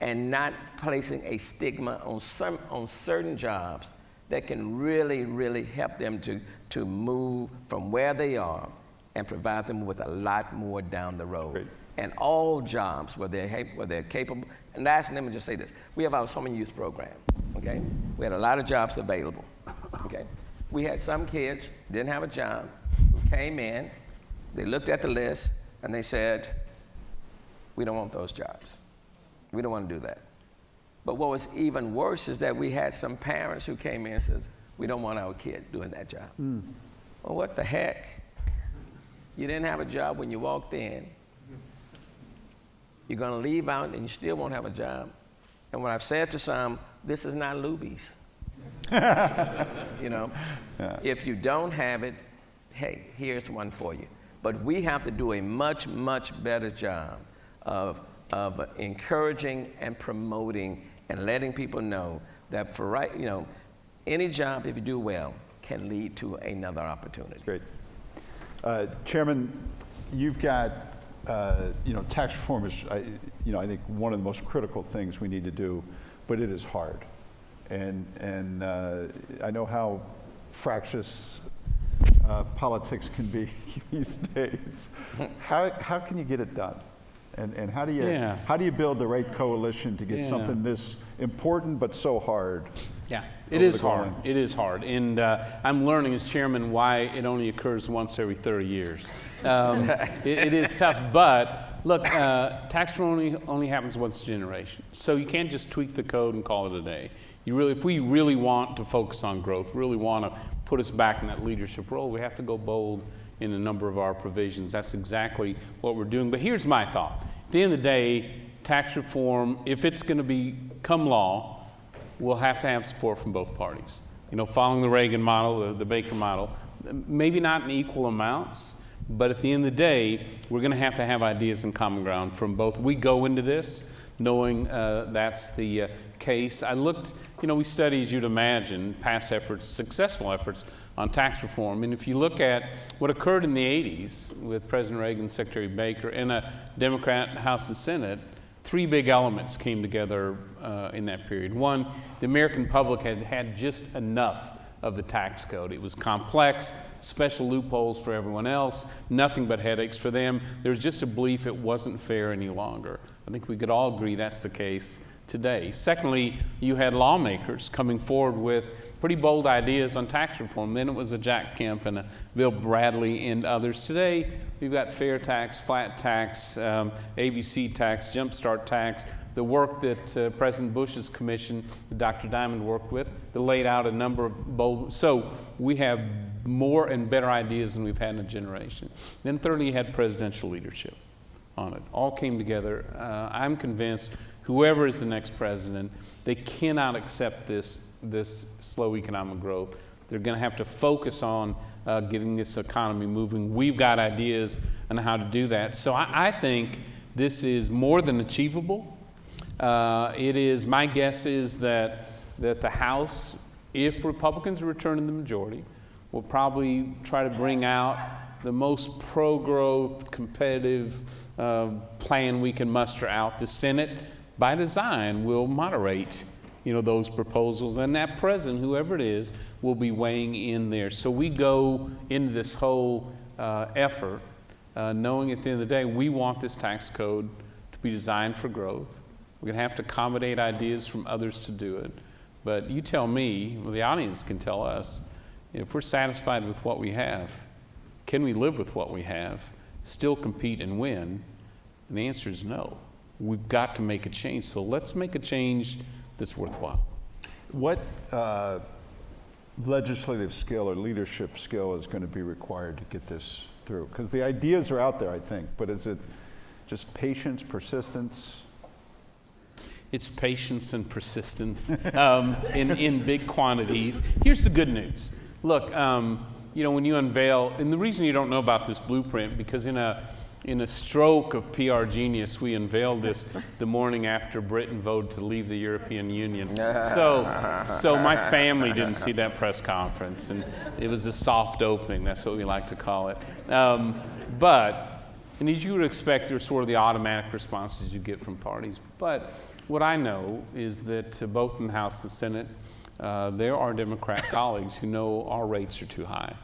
and not placing a stigma on certain jobs that can really, really help them to move from where they are and provide them with a lot more down the road. Great. And all jobs, where they're capable. And lastly, let me just say this. We have our summer youth program, okay? We had a lot of jobs available, okay? We had some kids, didn't have a job, who came in, they looked at the list, and they said, we don't want those jobs. We don't want to do that. But what was even worse is that we had some parents who came in and said, we don't want our kid doing that job. Well, what the heck? You didn't have a job when you walked in. You're going to leave out and you still won't have a job. And what I've said to some, this is not Luby's. If you don't have it, hey, here's one for you. But we have to do a much, much better job of encouraging and promoting and letting people know that any job, if you do well, can lead to another opportunity. Great. Chairman, you've got, tax reform is, I think one of the most critical things we need to do, but it is hard. And I know how fractious politics can be these days. How can you get it done? And how do you build the right coalition to get something this important but so hard? Yeah, it is hard. It is hard. And I'm learning as chairman why it only occurs once every 30 years. It is tough, but look, tax reform only happens once a generation. So you can't just tweak the code and call it a day. If we really want to focus on growth, really want to put us back in that leadership role, we have to go bold in a number of our provisions. That's exactly what we're doing. But here's my thought. At the end of the day, tax reform, if it's going to become law, we'll have to have support from both parties. Following the Reagan model, the Baker model, maybe not in equal amounts, but at the end of the day, we're going to have ideas and common ground from both. We go into this knowing that's the case. I looked, we study, as you'd imagine, past efforts, successful efforts on tax reform. And if you look at what occurred in the 80s with President Reagan, Secretary Baker, and a Democrat House and Senate, three big elements came together in that period. One, the American public had just enough of the tax code. It was complex, special loopholes for everyone else, nothing but headaches for them. There was just a belief it wasn't fair any longer. I think we could all agree that's the case today. Secondly, you had lawmakers coming forward with pretty bold ideas on tax reform. Then it was a Jack Kemp and a Bill Bradley and others. Today, we've got fair tax, flat tax, ABC tax, jumpstart tax, the work that President Bush's commission, Dr. Diamond worked with, that laid out a number of bold. So we have more and better ideas than we've had in a generation. Then thirdly, you had presidential leadership on it. All came together. I'm convinced whoever is the next president, they cannot accept this slow economic growth. They're going to have to focus on getting this economy moving. We've got ideas on how to do that. So I think this is more than achievable. My guess is that the House, if Republicans return in the majority, will probably try to bring out the most pro-growth, competitive plan we can muster out. The Senate, by design, will moderate, those proposals, and that president, whoever it is, will be weighing in there. So we go into this whole effort knowing at the end of the day, we want this tax code to be designed for growth. We're going to have to accommodate ideas from others to do it. But you tell me, well, the audience can tell us, if we're satisfied with what we have, can we live with what we have, still compete and win? And the answer is no. We've got to make a change. So let's make a change that's worthwhile. What legislative skill or leadership skill is going to be required to get this through? Because the ideas are out there, I think, but is it just patience, persistence? It's patience and persistence in big quantities. Here's the good news. Look, when you unveil, and the reason you don't know about this blueprint, because in a stroke of PR genius, we unveiled this the morning after Britain voted to leave the European Union. So my family didn't see that press conference, and it was a soft opening. That's what we like to call it. And as you would expect, there's sort of the automatic responses you get from parties. But what I know is that both in the House and the Senate, there are Democrat colleagues who know our rates are too high,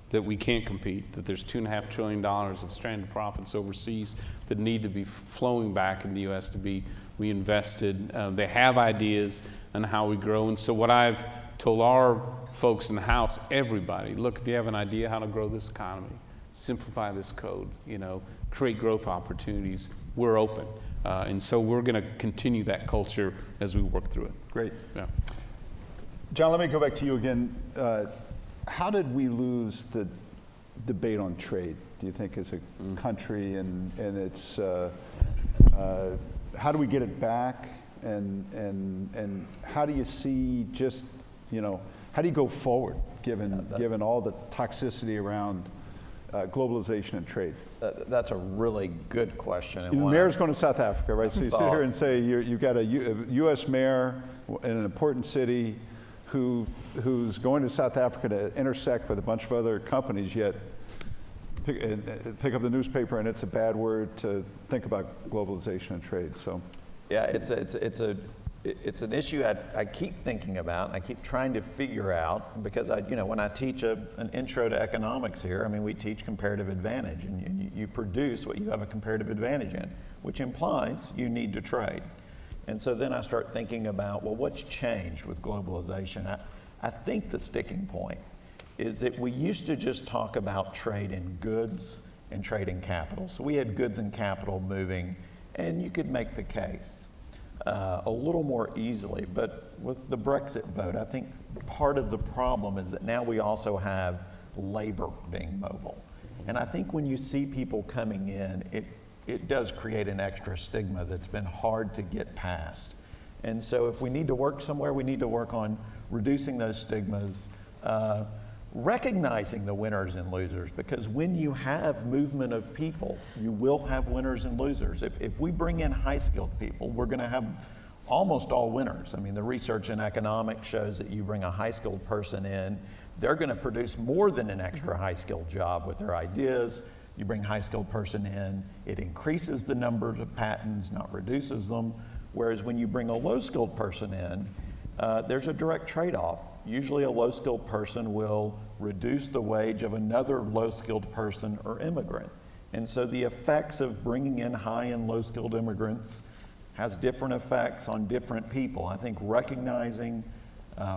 that we can't compete, that there's $2.5 trillion of stranded profits overseas that need to be flowing back in the U.S. to be reinvested. They have ideas on how we grow. And so what I've told our folks in the House, everybody, look, if you have an idea how to grow this economy, simplify this code, create growth opportunities, we're open. And so we're going to continue that culture as we work through it. Great. Yeah. John, let me go back to you again. How did we lose the debate on trade, do you think, as a country, and it's how do we get it back, and how do you see how do you go forward given all the toxicity around globalization and trade? That's a really good question. The mayor's going to South Africa, right? So you sit here and say you've got a U.S. mayor in an important city who's going to South Africa to intersect with a bunch of other companies, yet pick up the newspaper and it's a bad word to think about globalization and trade. So, yeah, it's an issue I keep thinking about, and I keep trying to figure out, because when I teach an intro to economics here, we teach comparative advantage, and you produce what you have a comparative advantage in, which implies you need to trade. And so then I start thinking about, well, what's changed with globalization? I think the sticking point is that we used to just talk about trade in goods and trade in capital. So we had goods and capital moving, and you could make the case a little more easily. But with the Brexit vote, I think part of the problem is that now we also have labor being mobile. And I think when you see people coming in, it does create an extra stigma that's been hard to get past. And so if we need to work somewhere, we need to work on reducing those stigmas, recognizing the winners and losers, because when you have movement of people, you will have winners and losers. If we bring in high-skilled people, we're going to have almost all winners. The research in economics shows that you bring a high-skilled person in, they're going to produce more than an extra high-skilled job with their ideas. You bring a high-skilled person in, it increases the numbers of patents, not reduces them. Whereas when you bring a low-skilled person in, there's a direct trade-off. Usually a low-skilled person will reduce the wage of another low-skilled person or immigrant. And so the effects of bringing in high and low-skilled immigrants has different effects on different people. I think recognizing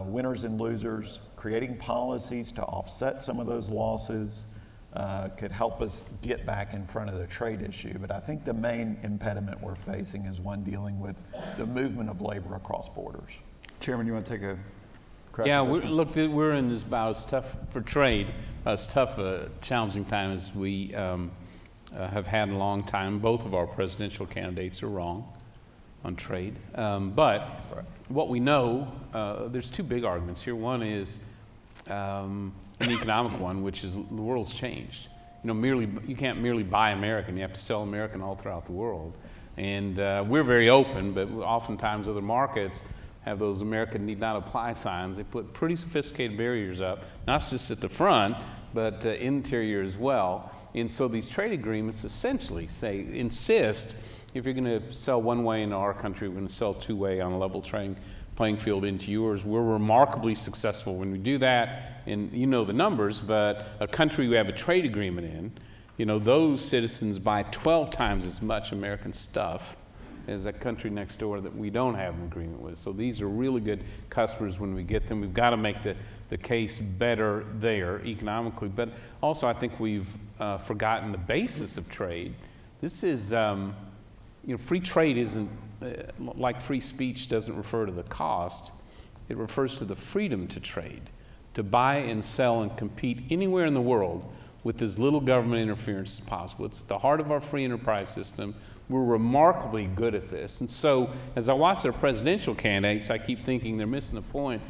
winners and losers, creating policies to offset some of those losses, could help us get back in front of the trade issue. But I think the main impediment we're facing is one dealing with the movement of labor across borders. Chairman, you want to take a crack? Yeah, at this one? look, we're in this about as tough for trade, as tough a challenging time as we have had in a long time. Both of our presidential candidates are wrong on trade. But what we know, there's two big arguments here. One is an economic one, which is the world's changed. you can't merely buy American. You have to sell American all throughout the world. And we're very open, but oftentimes other markets have those American need not apply signs. They put pretty sophisticated barriers up, not just at the front, but interior as well. And so these trade agreements essentially insist, if you're going to sell one way into our country, we're going to sell two-way on a level playing field into yours. We're remarkably successful when we do that, and you know the numbers, but a country we have a trade agreement in, those citizens buy 12 times as much American stuff as a country next door that we don't have an agreement with. So these are really good customers when we get them. We've got to make the case better there economically, but also I think we've forgotten the basis of trade. This is, free trade isn't, like free speech doesn't refer to the cost, it refers to the freedom to trade, to buy and sell and compete anywhere in the world with as little government interference as possible. It's at the heart of our free enterprise system. We're remarkably good at this. And so as I watch their presidential candidates, I keep thinking they're missing the point.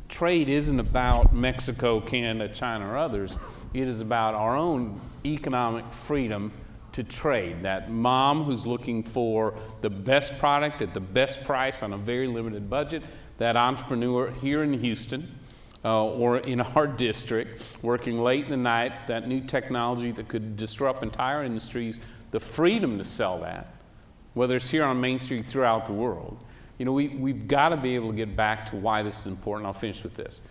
Trade isn't about Mexico, Canada, China, or others. It is about our own economic freedom to trade. That mom who's looking for the best product at the best price on a very limited budget, that entrepreneur here in Houston or in our district working late in the night, that new technology that could disrupt entire industries, the freedom to sell that, whether it's here on Main Street throughout the world. We've got to be able to get back to why this is important. I'll finish with this.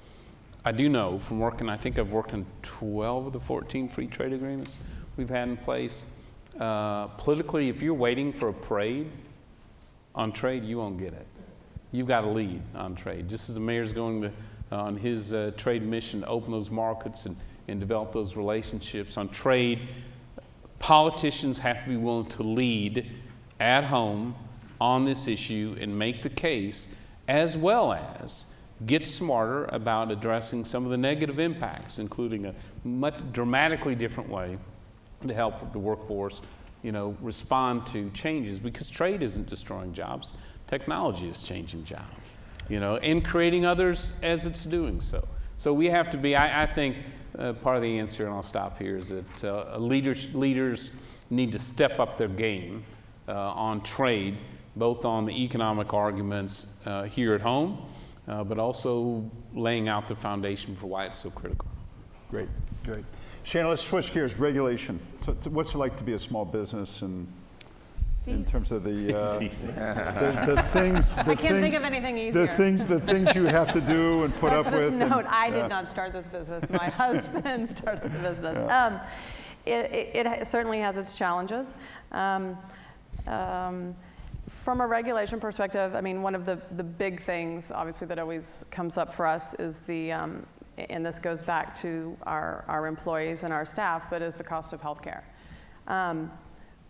I do know from working, I think I've worked on 12 of the 14 free trade agreements we've had in place. Politically, if you're waiting for a parade on trade, you won't get it. You've got to lead on trade. Just as the mayor's going on his trade mission to open those markets and develop those relationships on trade, politicians have to be willing to lead at home on this issue and make the case, as well as get smarter about addressing some of the negative impacts, including a much dramatically different way to help the workforce, respond to changes, because trade isn't destroying jobs. Technology is changing jobs, and creating others as it's doing so. So we have to be, I think, part of the answer, and I'll stop here, is that leaders need to step up their game on trade, both on the economic arguments here at home, but also laying out the foundation for why it's so critical. Great. Shannon, let's switch gears. Regulation. So, what's it like to be a small business, and in terms of the things? I can't think of anything easier. The things you have to do and put up with. Note: I did not start this business. My husband started the business. It certainly has its challenges. From a regulation perspective, one of the big things, obviously, that always comes up for us is and this goes back to our employees and our staff, but is the cost of healthcare.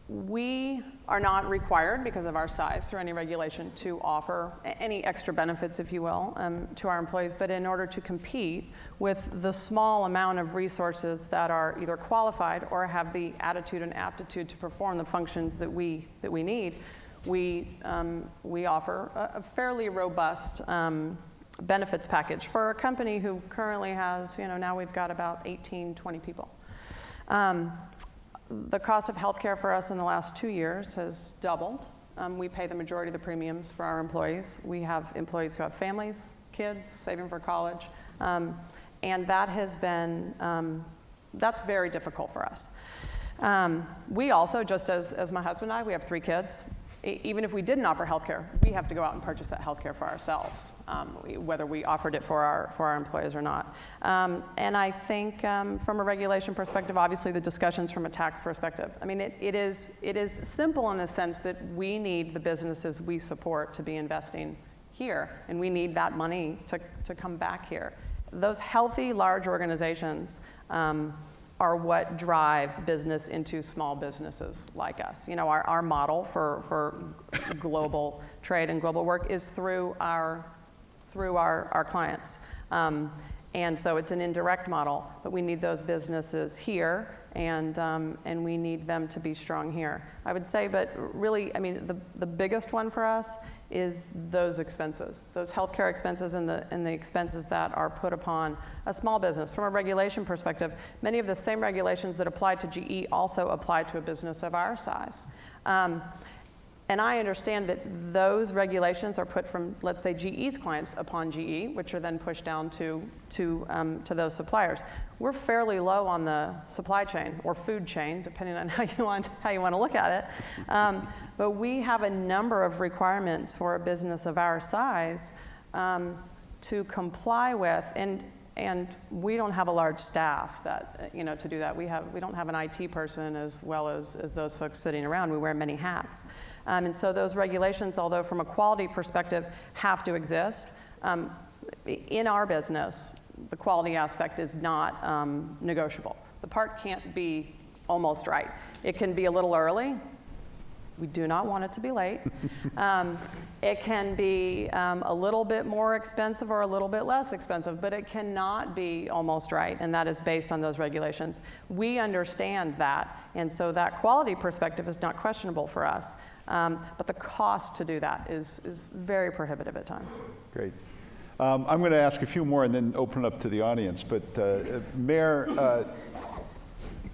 We are not required, because of our size, through any regulation, to offer any extra benefits, if you will, to our employees. But in order to compete with the small amount of resources that are either qualified or have the attitude and aptitude to perform the functions that we need, we offer a fairly robust benefits package for a company who currently has, now we've got about 18, 20 people. The cost of healthcare for us in the last 2 years has doubled. We pay the majority of the premiums for our employees. We have employees who have families, kids, saving for college, and that has been, that's very difficult for us. We also, just as my husband and I, we have 3 kids. Even if we didn't offer healthcare, we have to go out and purchase that healthcare for ourselves, whether we offered it for our employees or not. And I think from a regulation perspective, obviously the discussions from a tax perspective. It is simple in the sense that we need the businesses we support to be investing here, and we need that money to come back here. Those healthy, large organizations are what drive business into small businesses like us. Our model for global trade and global work is through our clients. And so it's an indirect model, but we need those businesses here and we need them to be strong here. I would say, but really, I mean, the biggest one for us is those expenses, those healthcare expenses and the expenses that are put upon a small business. From a regulation perspective, many of the same regulations that apply to GE also apply to a business of our size. And I understand that those regulations are put from, let's say, GE's clients upon GE, which are then pushed down to those suppliers. We're fairly low on the supply chain or food chain, depending on how you want to look at it. But we have a number of requirements for a business of our size to comply with, and we don't have a large staff that, to do that. We don't have an IT person as well as those folks sitting around. We wear many hats. And so those regulations, although from a quality perspective, have to exist. In our business, the quality aspect is not negotiable. The part can't be almost right. It can be a little early. We do not want it to be late. It can be a little bit more expensive or a little bit less expensive, but it cannot be almost right, and that is based on those regulations. We understand that, and so that quality perspective is not questionable for us, but the cost to do that is very prohibitive at times. Great. I'm going to ask a few more and then open it up to the audience, but Mayor,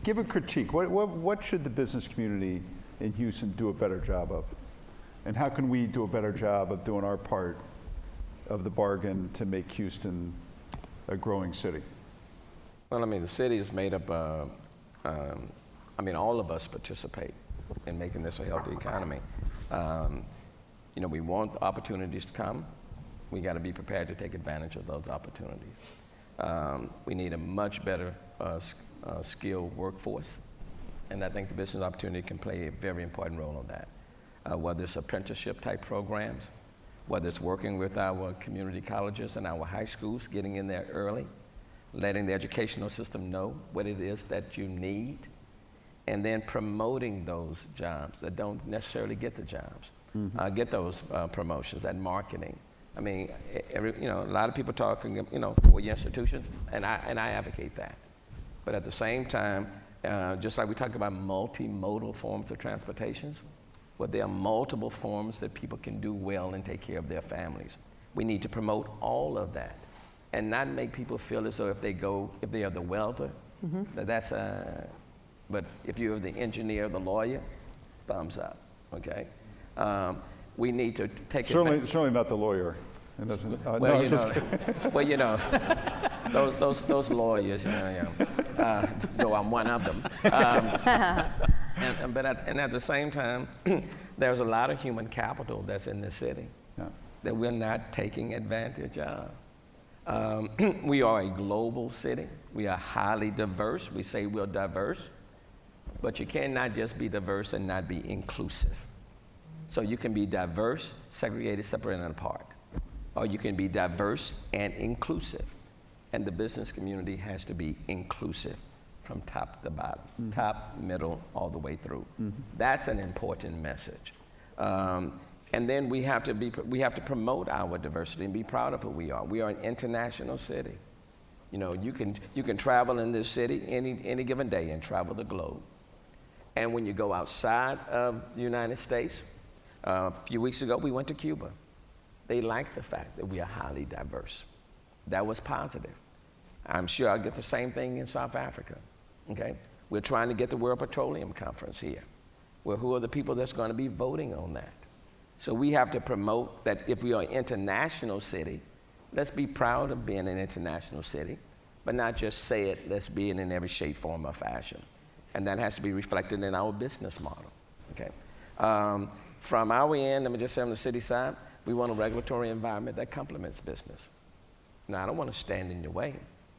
give a critique. What should the business community in Houston do a better job of? And how can we do a better job of doing our part of the bargain to make Houston a growing city? Well, I mean, the city is made up of, all of us participate in making this a healthy economy. We want opportunities to come. We got to be prepared to take advantage of those opportunities. We need a much better skilled workforce. And I think the business opportunity can play a very important role in that. Whether it's apprenticeship type programs, whether it's working with our community colleges and our high schools, getting in there early, letting the educational system know what it is that you need, and then promoting those jobs that don't necessarily get the jobs, get those promotions, that marketing. I mean, a lot of people talking, four-year institutions, and I advocate that. But at the same time, just like we talked about multimodal forms of transportations, well, there are multiple forms that people can do well and take care of their families. We need to promote all of that and not make people feel as though if they are the welder, but if you're the engineer, the lawyer, thumbs up, okay? We need to take certainly not the lawyer. Those lawyers, though I'm one of them. But at the same time, there's a lot of human capital that's in this city that we're not taking advantage of. We are a global city. We are highly diverse. We say we're diverse, but you cannot just be diverse and not be inclusive. So you can be diverse, segregated, separated, and apart. Or you can be diverse and inclusive. And the business community has to be inclusive from top to bottom, top, middle, all the way through. That's an important message. And then we have to promote our diversity and be proud of who we are. We are an international city. You can travel in this city any given day and travel the globe. And when you go outside of the United States, a few weeks ago we went to Cuba. They like the fact that we are highly diverse. That was positive. I'm sure I'll get the same thing in South Africa, okay? We're trying to get the World Petroleum Conference here. Well, who are the people that's going to be voting on that? So we have to promote that if we are an international city, let's be proud of being an international city, but not just say it, let's be it in every shape, form, or fashion. And that has to be reflected in our business model, okay? From our end, let me just say on the city side, we want a regulatory environment that complements business. Now, I don't want to stand in your way.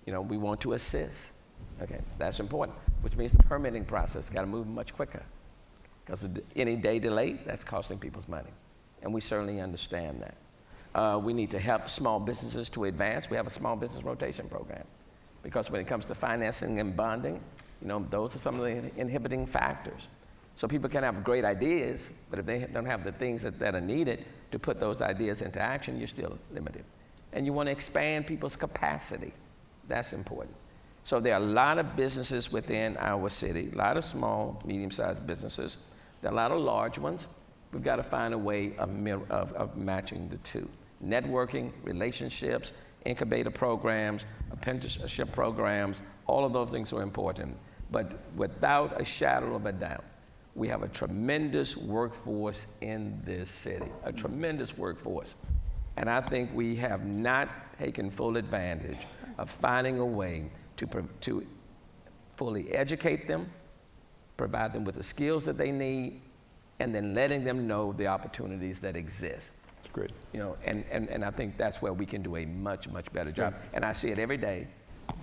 We want to assist. Okay, that's important, which means the permitting process got to move much quicker because any day delay, that's costing people's money. And we certainly understand that. We need to help small businesses to advance. We have a small business rotation program because when it comes to financing and bonding, those are some of the inhibiting factors. So people can have great ideas, but if they don't have the things that are needed to put those ideas into action, you're still limited. And you want to expand people's capacity. That's important. So there are a lot of businesses within our city, a lot of small, medium-sized businesses. There are a lot of large ones. We've got to find a way of matching the two. Networking, relationships, incubator programs, apprenticeship programs, all of those things are important. But without a shadow of a doubt, we have a tremendous workforce in this city, a tremendous workforce. And I think we have not taken full advantage of finding a way to fully educate them, provide them with the skills that they need, and then letting them know the opportunities that exist. That's great. You know, and I think that's where we can do a much, much better job. And I see it every day.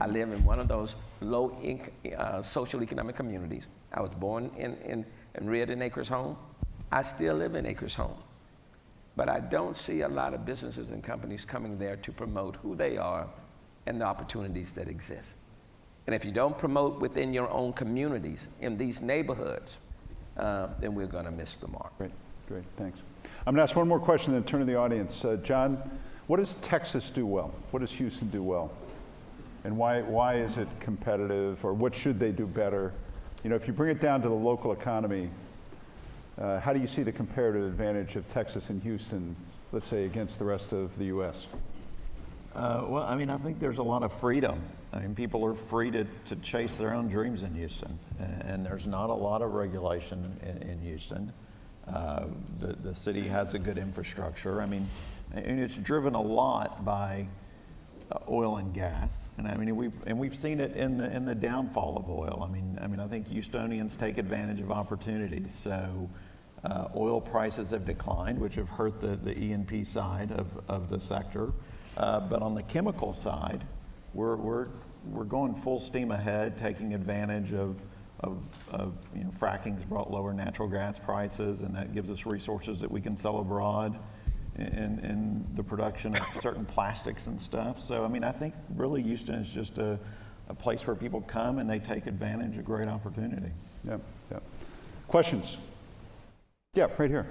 I live in one of those low social economic communities. I was born and reared in Acres Home. I still live in Acres Home. But I don't see a lot of businesses and companies coming there to promote who they are and the opportunities that exist. And if you don't promote within your own communities, in these neighborhoods, then we're going to miss the mark. Great, great, thanks. I'm going to ask one more question, then turn to the audience. John, what does Texas do well? What does Houston do well? And why is it competitive, or what should they do better? You know, if you bring it down to the local economy, how do you see the comparative advantage of Texas and Houston, let's say, against the rest of the U.S.? Well, I mean, I think there's a lot of freedom. I mean, people are free to chase their own dreams in Houston, and there's not a lot of regulation in Houston. The city has a good infrastructure. I mean, and it's driven a lot by oil and gas, and I mean, we've seen it in the downfall of oil. I mean, I think Houstonians take advantage of opportunities. So, oil prices have declined, which have hurt the E&P side of the sector. But on the chemical side, we're going full steam ahead, taking advantage of you know, fracking's brought lower natural gas prices, and that gives us resources that we can sell abroad in the production of certain plastics and stuff. So I mean, I think really Houston is just a place where people come and they take advantage of great opportunity. Yeah, yeah. Questions? Yeah, right here.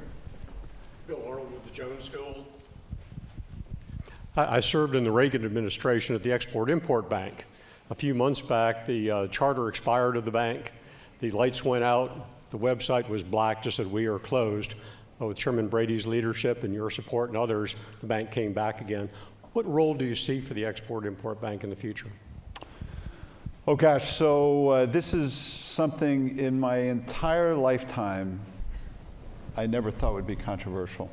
Bill Arnold with the Jones School. I served in the Reagan administration at the Export-Import Bank. A few months back, the charter expired of the bank. The lights went out. The website was black, just said we are closed. With Chairman Brady's leadership and your support and others, the bank came back again. What role do you see for the Export-Import Bank in the future? Oh gosh, so this is something in my entire lifetime I never thought would be controversial.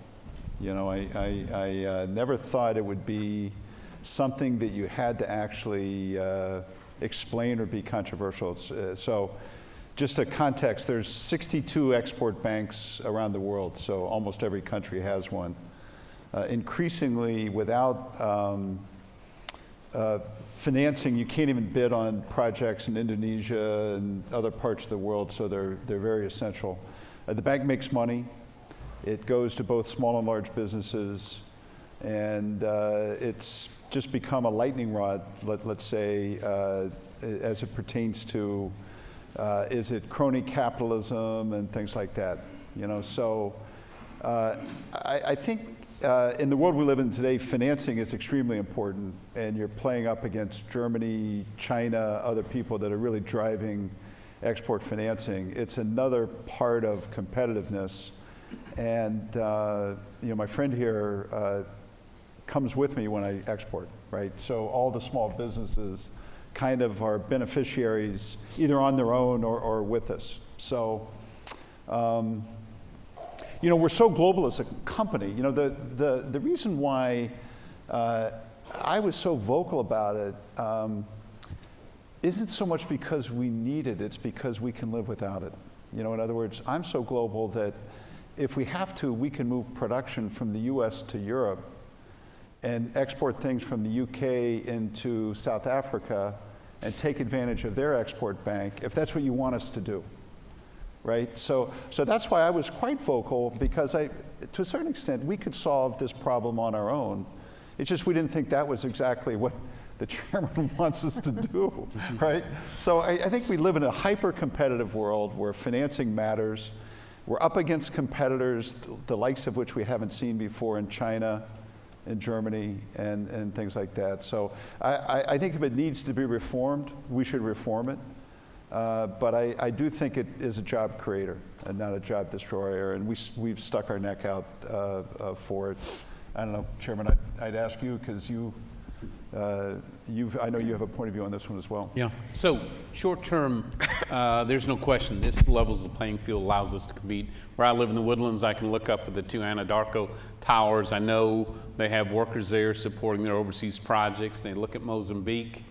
You know, I never thought it would be something that you had to actually explain or be controversial. So just a context, there's 62 export banks around the world, so almost every country has one. Increasingly, without financing, you can't even bid on projects in Indonesia and other parts of the world, so they're very essential. The bank makes money. It goes to both small and large businesses, and it's just become a lightning rod, let's say, as it pertains to, is it crony capitalism and things like that, you know? So I think in the world we live in today, financing is extremely important, and you're playing up against Germany, China, other people that are really driving export financing. It's another part of competitiveness. And you know, my friend here comes with me when I export, right? So all the small businesses kind of are beneficiaries either on their own or with us. So, you know, we're so global as a company. You know, the reason why I was so vocal about it isn't so much because we need it, it's because we can live without it. You know, in other words, I'm so global that if we have to, we can move production from the US to Europe and export things from the UK into South Africa and take advantage of their export bank, if that's what you want us to do, right? So that's why I was quite vocal, because to a certain extent, we could solve this problem on our own. It's just we didn't think that was exactly what the chairman wants us to do, right? So I think we live in a hyper-competitive world where financing matters. We're up against competitors, the likes of which we haven't seen before in China, in Germany and things like that. So I think if it needs to be reformed, we should reform it. But I do think it is a job creator and not a job destroyer, and we've stuck our neck out for it. I don't know, Chairman, I'd ask you, because I know you have a point of view on this one as well. Yeah. So short term, there's no question this levels the playing field, allows us to compete. Where I live in the Woodlands, I can look up at the two Anadarko towers. I know they have workers there supporting their overseas projects. They look at Mozambique,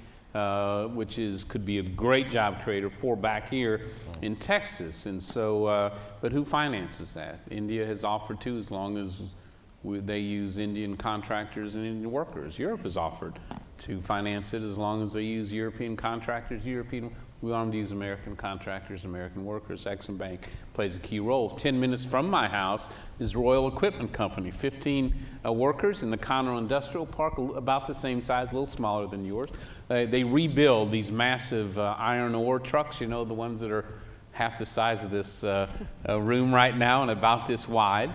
which could be a great job creator for back here in Texas. And so, but who finances that? India has offered to, as long as they use Indian contractors and Indian workers. Europe has offered to finance it as long as they use European contractors. We want them to use American contractors, American workers. Exim Bank plays a key role. 10 minutes from my house is Royal Equipment Company, 15 workers in the Conroe Industrial Park, about the same size, a little smaller than yours. They rebuild these massive iron ore trucks, you know, the ones that are half the size of this room right now and about this wide.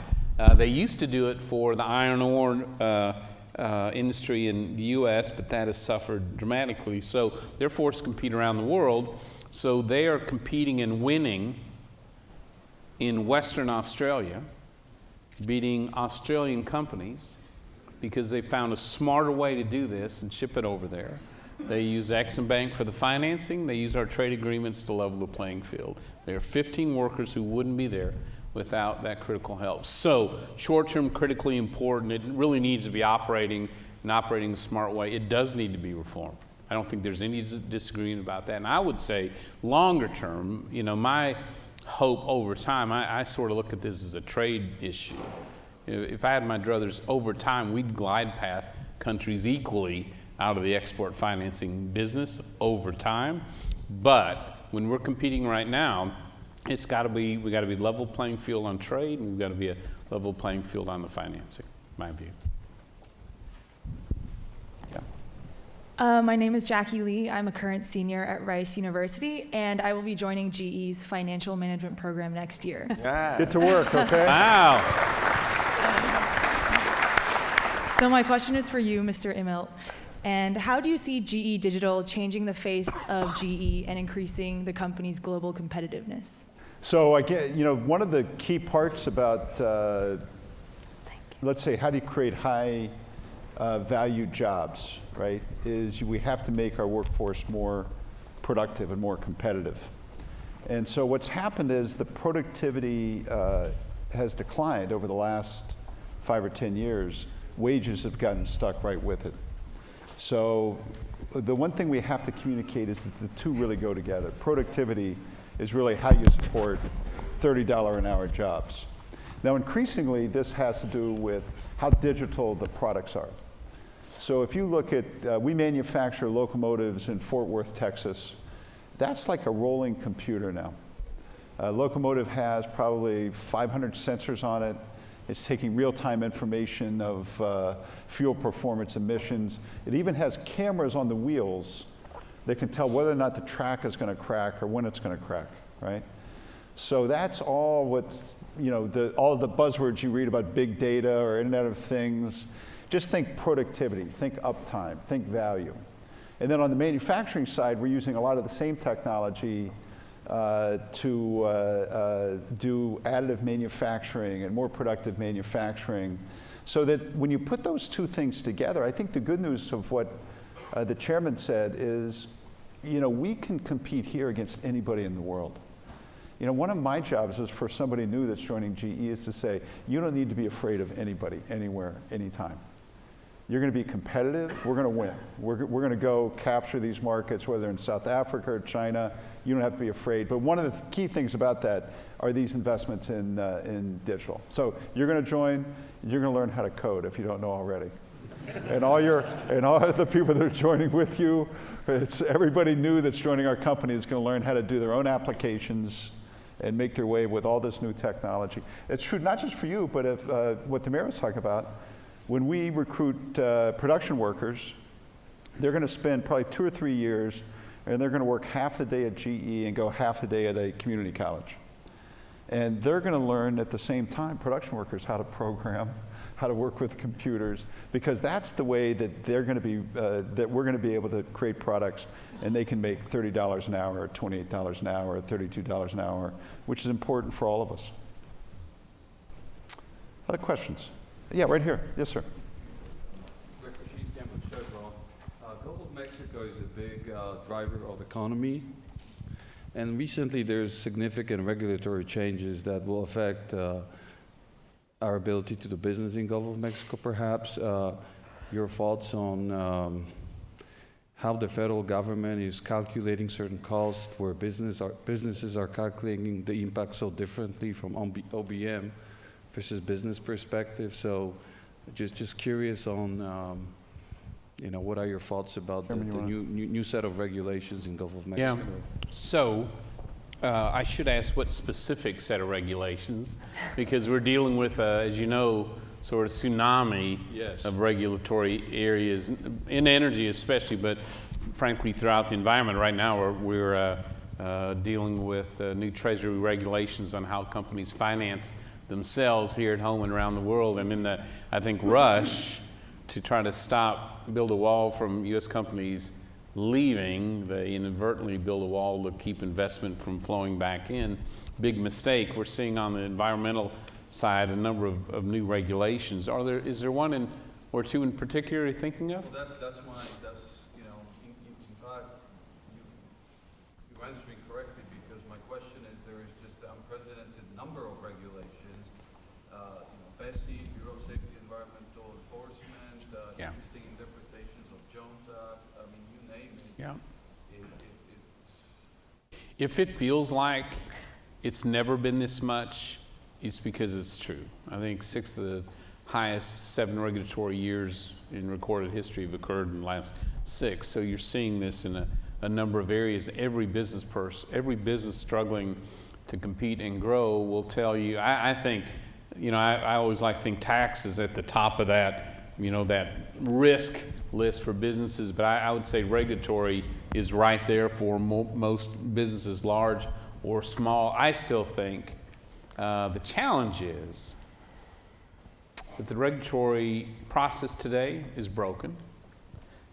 They used to do it for the iron ore industry in the U.S., but that has suffered dramatically. So they're forced to compete around the world. So they are competing and winning in Western Australia, beating Australian companies because they found a smarter way to do this and ship it over there. They use Exim Bank for the financing. They use our trade agreements to level the playing field. There are 15 workers who wouldn't be there without that critical help. So short-term, critically important. It really needs to be operating a smart way. It does need to be reformed. I don't think there's any disagreement about that. And I would say longer term, you know, my hope over time, I sort of look at this as a trade issue. If I had my druthers, over time, we'd glide path countries equally out of the export financing business over time. But when we're competing right now, we got to be level playing field on trade, and we've got to be a level playing field on the financing, my view. Yeah. My name is Jackie Lee. I'm a current senior at Rice University, and I will be joining GE's financial management program next year. Yeah. Get to work, okay? Wow. So my question is for you, Mr. Immelt. And how do you see GE Digital changing the face of GE and increasing the company's global competitiveness? So again, you know, one of the key parts about, let's say, how do you create high value jobs, right, is we have to make our workforce more productive and more competitive. And so what's happened is the productivity has declined over the last 5 or 10 years. Wages have gotten stuck right with it. So the one thing we have to communicate is that the two really go together. Productivity is really how you support $30 an hour jobs. Now increasingly this has to do with how digital the products are. So if you look at, we manufacture locomotives in Fort Worth, Texas. That's like a rolling computer now. A locomotive has probably 500 sensors on it. It's taking real-time information of fuel performance, emissions. It even has cameras on the wheels that can tell whether or not the track is going to crack or when it's going to crack, right? So that's all what's, you know, all the buzzwords you read about big data or Internet of Things. Just think productivity, think uptime, think value. And then on the manufacturing side, we're using a lot of the same technology to do additive manufacturing and more productive manufacturing, so that when you put those two things together, I think the good news of what the chairman said is, you know, we can compete here against anybody in the world. You know, one of my jobs is for somebody new that's joining GE is to say, you don't need to be afraid of anybody, anywhere, anytime. You're going to be competitive, we're going to win. We're going to go capture these markets, whether in South Africa or China. You don't have to be afraid. But one of the key things about that are these investments in digital. So you're going to join, you're going to learn how to code if you don't know already. And all the people that are joining with you, it's everybody new that's joining our company is going to learn how to do their own applications and make their way with all this new technology. It's true not just for you, but if, what the mayor was talking about. When we recruit production workers, they're going to spend probably 2 or 3 years, and they're going to work half the day at GE and go half the day at a community college. And they're going to learn at the same time, production workers, how to program, how to work with computers, because that's the way that they're going to be, that we're going to be able to create products, and they can make $30 an hour, or $28 an hour, or $32 an hour, which is important for all of us. Other questions? Yeah, right here. Yes, sir. Gulf of Mexico is a big driver of economy, and recently there's significant regulatory changes that will affect our ability to do business in Gulf of Mexico, perhaps. Your thoughts on how the federal government is calculating certain costs where businesses are calculating the impact so differently from OBM versus business perspective. So just curious on what are your thoughts about the new set of regulations in Gulf of Mexico? Yeah. So I should ask what specific set of regulations, because we're dealing with, as you know, sort of tsunami of regulatory areas in energy especially, but frankly throughout the environment. Right now we're dealing with new Treasury regulations on how companies finance themselves here at home and around the world, and in the, I think, rush to try to build a wall from U.S. companies leaving, they inadvertently build a wall to keep investment from flowing back in. Big mistake. We're seeing on the environmental side a number of new regulations. Is there one or two in particular you're thinking of? Well, that's in fact, you're answering correctly, because my question is there is just an unprecedented number of regulations, BSEE, Bureau of Safety Environmental Enforcement, interesting interpretations of Jones Act, I mean, you name it. Yeah. If it feels like it's never been this much, it's because it's true. I think 6 of the highest 7 regulatory years in recorded history have occurred in the last 6. So you're seeing this in a number of areas. Every business struggling to compete and grow will tell you. I think, I always like to think tax is at the top of that, that risk list for businesses, but I would say regulatory is right there for most businesses, large or small. I still think the challenge is that the regulatory process today is broken.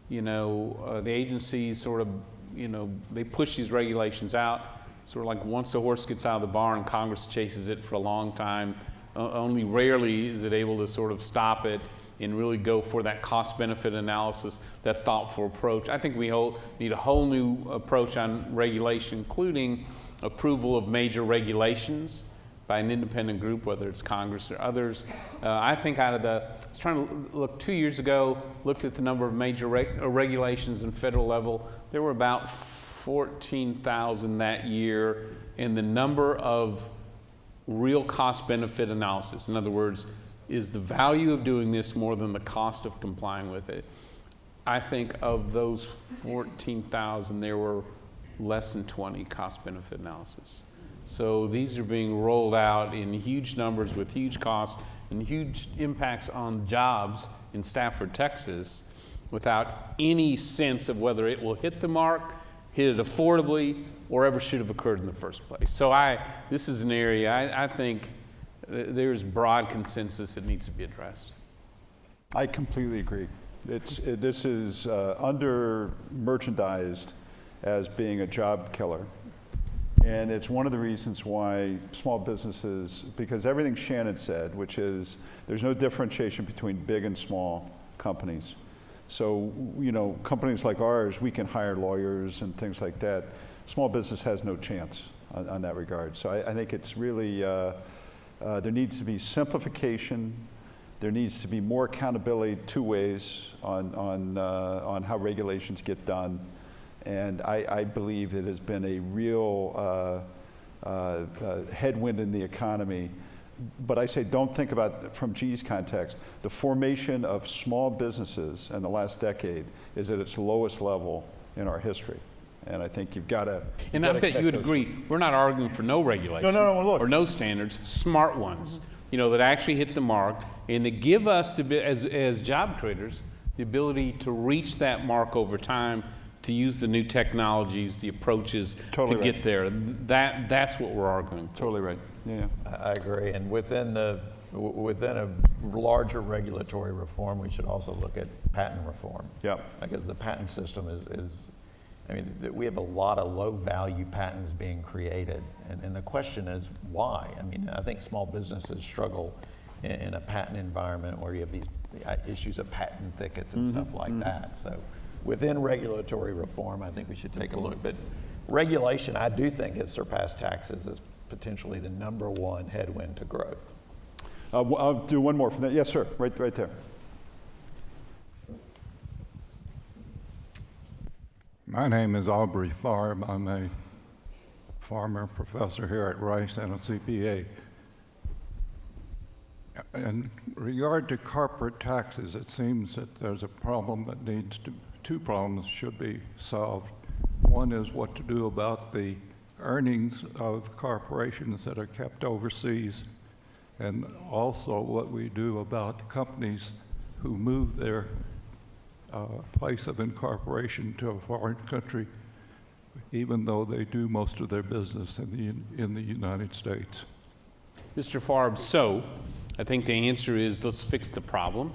The agencies sort of, they push these regulations out, sort of like once the horse gets out of the barn, Congress chases it for a long time. Only rarely is it able to sort of stop it and really go for that cost-benefit analysis, that thoughtful approach. I think we need a whole new approach on regulation, including approval of major regulations by an independent group, whether it's Congress or others. I think I was trying to look 2 years ago, looked at the number of major regulations in federal level. There were about 14,000 that year, and the number of real cost-benefit analysis. In other words, is the value of doing this more than the cost of complying with it? I think of those 14,000, there were less than 20 cost-benefit analysis. So these are being rolled out in huge numbers with huge costs and huge impacts on jobs in Stafford, Texas, without any sense of whether it will hit the mark, hit it affordably, or ever should have occurred in the first place. So this is an area I think there's broad consensus that needs to be addressed. I completely agree. This is under-merchandised as being a job killer. And it's one of the reasons why small businesses, because everything Shannon said, which is there's no differentiation between big and small companies. So, companies like ours, we can hire lawyers and things like that. Small business has no chance on that regard. So I think it's really, there needs to be simplification. There needs to be more accountability 2 ways on how regulations get done. And I believe it has been a real headwind in the economy. But I say don't think about, from GE's context, the formation of small businesses in the last decade is at its lowest level in our history. And I think you've got to. And I bet you would agree, we're not arguing for no regulations look. or no standards, smart ones, that actually hit the mark and that give us, as job creators, the ability to reach that mark over time, to use the new technologies, the approaches to get there. That's what we're arguing for. Totally right. Yeah. I agree. And within the within a larger regulatory reform, we should also look at patent reform. Yeah. Because the patent system is I mean, we have a lot of low-value patents being created, and the question is why? I mean, I think small businesses struggle in a patent environment where you have these issues of patent thickets and stuff like that. So within regulatory reform, I think we should take a look. But regulation, I do think, has surpassed taxes as potentially the #1 headwind to growth. I'll do one more from that. Yes, sir, right there. My name is Aubrey Farb. I'm a farmer professor here at Rice and a CPA. In regard to corporate taxes, it seems that there's a problem that two problems should be solved. One is what to do about the earnings of corporations that are kept overseas, and also what we do about companies who move their place of incorporation to a foreign country, even though they do most of their business in the United States. Mr. Farb, so I think the answer is let's fix the problem,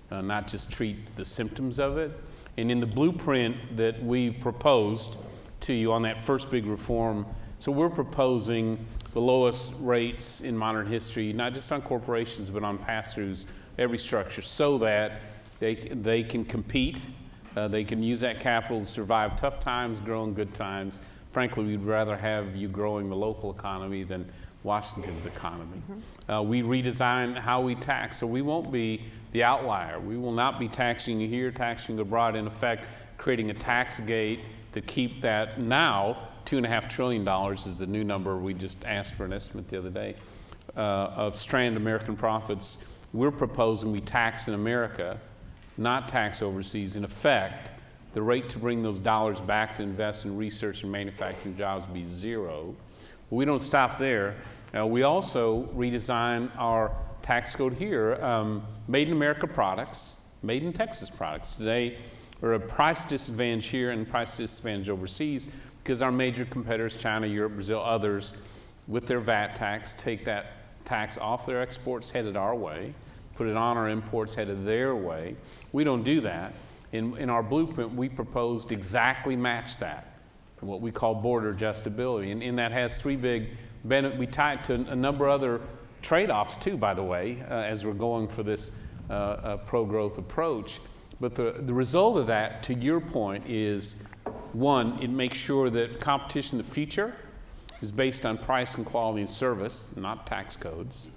not just treat the symptoms of it. And in the blueprint that we've proposed to you on that first big reform, so we're proposing the lowest rates in modern history, not just on corporations, but on pass-throughs, every structure, so that they can compete, they can use that capital to survive tough times, grow in good times. Frankly, we'd rather have you growing the local economy than Washington's economy. We redesign how we tax, so we won't be the outlier. We will not be taxing you here, taxing you abroad, in effect, creating a tax gate to keep that now. $2.5 trillion is the new number. We just asked for an estimate the other day of stranded American profits. We're proposing we tax in America, not tax overseas. In effect, the rate to bring those dollars back to invest in research and manufacturing jobs would be zero. But we don't stop there. We also redesign our tax code here. Made in America products, made in Texas products. Today, we're a price disadvantage here and price disadvantage overseas because our major competitors, China, Europe, Brazil, others, with their VAT tax, take that tax off their exports headed our way, put it on our imports headed their way. We don't do that. In our blueprint, we proposed exactly match that, what we call border adjustability. And that has three big benefits. We tie it to a number of other trade-offs too, by the way, as we're going for this pro-growth approach. But the result of that, to your point, is one, it makes sure that competition in the future is based on price and quality and service, not tax codes.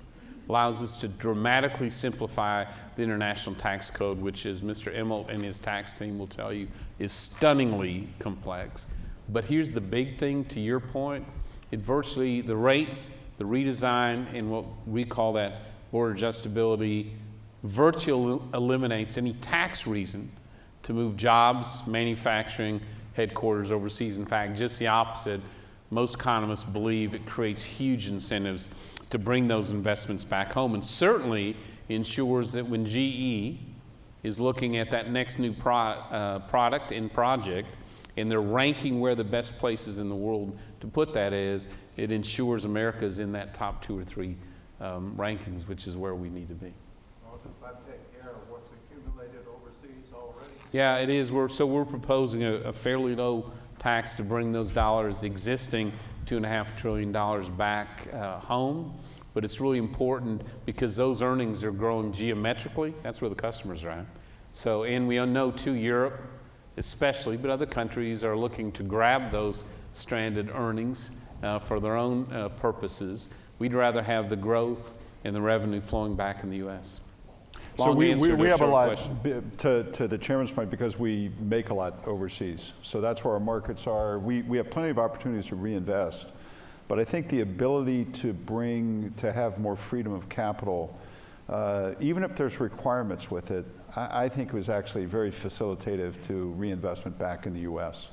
Allows us to dramatically simplify the international tax code, which, as Mr. Immelt and his tax team will tell you, is stunningly complex. But here's the big thing, to your point, it virtually, the rates, the redesign, and what we call that border adjustability, virtually eliminates any tax reason to move jobs, manufacturing, headquarters overseas. In fact, just the opposite. Most economists believe it creates huge incentives to bring those investments back home, and certainly ensures that when GE is looking at that next new product and project, and they're ranking where the best places in the world to put that is, it ensures America's in that top 2 or 3 rankings, which is where we need to be. Well, does that take care of what's accumulated overseas already? Yeah, it is. We're proposing a fairly low tax to bring those dollars, existing $2.5 trillion back home. But it's really important because those earnings are growing geometrically. That's where the customers are at. So, and we know too, Europe especially, but other countries are looking to grab those stranded earnings for their own purposes. We'd rather have the growth and the revenue flowing back in the U.S. So we have a lot, to the chairman's point, because we make a lot overseas. So that's where our markets are. We have plenty of opportunities to reinvest. But I think the ability to have more freedom of capital, even if there's requirements with it, I think was actually very facilitative to reinvestment back in the U.S.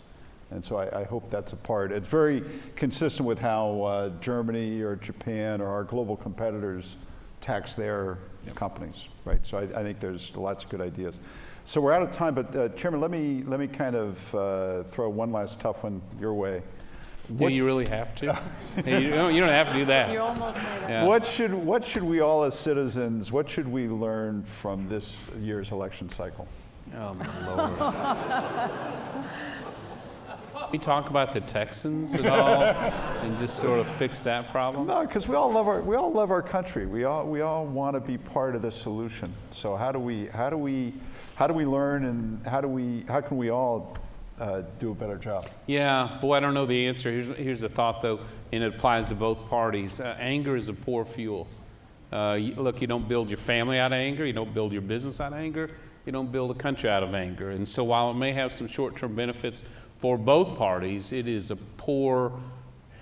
And so I hope that's a part. It's very consistent with how Germany or Japan or our global competitors tax their companies, right? So I think there's lots of good ideas. So we're out of time, but Chairman, let me kind of throw one last tough one your way. Do you really have to? You don't have to do that. You almost made it. Yeah. What should we all as citizens, what should we learn from this year's election cycle? Oh, my Lord. We talk about the Texans at all and just sort of fix that problem? No, because we all love our country. We all want to be part of the solution. So how do we learn, and how can we all do a better job? Yeah, boy, I don't know the answer. Here's the thought, though, and it applies to both parties. Anger is a poor fuel. Look, you don't build your family out of anger. You don't build your business out of anger. You don't build a country out of anger. And so while it may have some short-term benefits for both parties, it is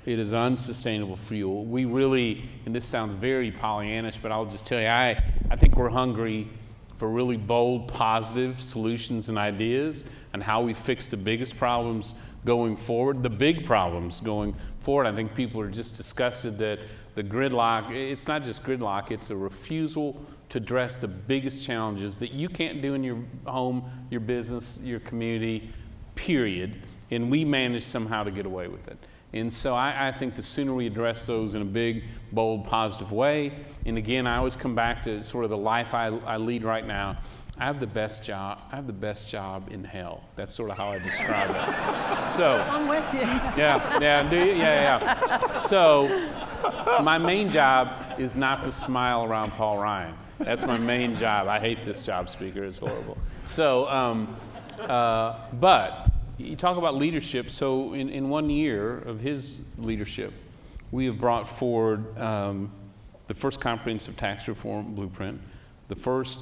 unsustainable fuel. We really, and this sounds very Pollyannish, but I'll just tell you, I think we're hungry for really bold, positive solutions and ideas on how we fix the biggest problems going forward, the big problems going forward. I think people are just disgusted that the gridlock, it's not just gridlock, it's a refusal to address the biggest challenges that you can't do in your home, your business, your community, period. And we manage somehow to get away with it. And so I think the sooner we address those in a big, bold, positive way, and again, I always come back to sort of the life I lead right now. I have the best job in hell. That's sort of how I describe it. So I'm with you. yeah, do you? Yeah. So my main job is not to smile around Paul Ryan. That's my main job. I hate this job, Speaker. It's horrible. So, but you talk about leadership. So in 1 year of his leadership, we have brought forward the first comprehensive tax reform blueprint, the first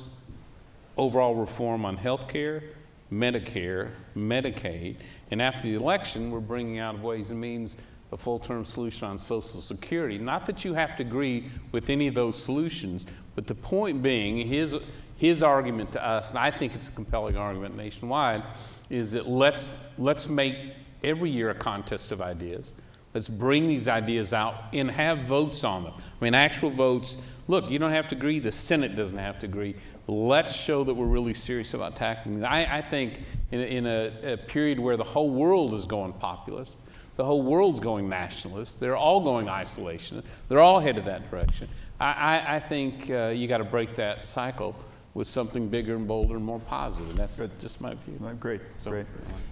overall reform on health care, Medicare, Medicaid, and after the election, we're bringing out Ways and Means a full-term solution on Social Security. Not that you have to agree with any of those solutions, but the point being, his argument to us, and I think it's a compelling argument nationwide, is that let's make every year a contest of ideas. Let's bring these ideas out and have votes on them. I mean, actual votes. Look, you don't have to agree. The Senate doesn't have to agree. Let's show that we're really serious about tackling. I think in a period where the whole world is going populist, the whole world's going nationalist, they're all going isolationist, they're all headed that direction. I think you got to break that cycle with something bigger and bolder and more positive, and that's just my view. Great.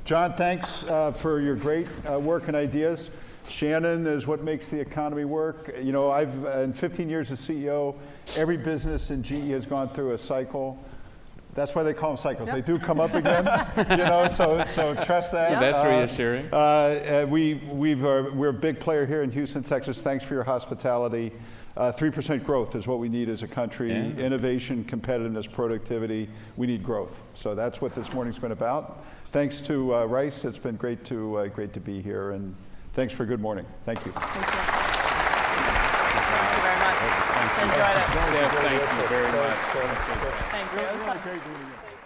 John, thanks for your great work and ideas. Shannon is what makes the economy work. You know, I've in 15 years as CEO, every business in GE has gone through a cycle. That's why they call them cycles. They do come up again, you know. So trust that. Yeah, that's reassuring. We're a big player here in Houston, Texas. Thanks for your hospitality. 3% growth is what we need as a country. Yeah. Innovation, competitiveness, productivity. We need growth. So that's what this morning's been about. Thanks to Rice. It's been great to be here, and thanks for a good morning. Thank you. Thank you. Thank you very much. Enjoyed it. Yeah, thank you very much. Thank you. It was Great meeting you.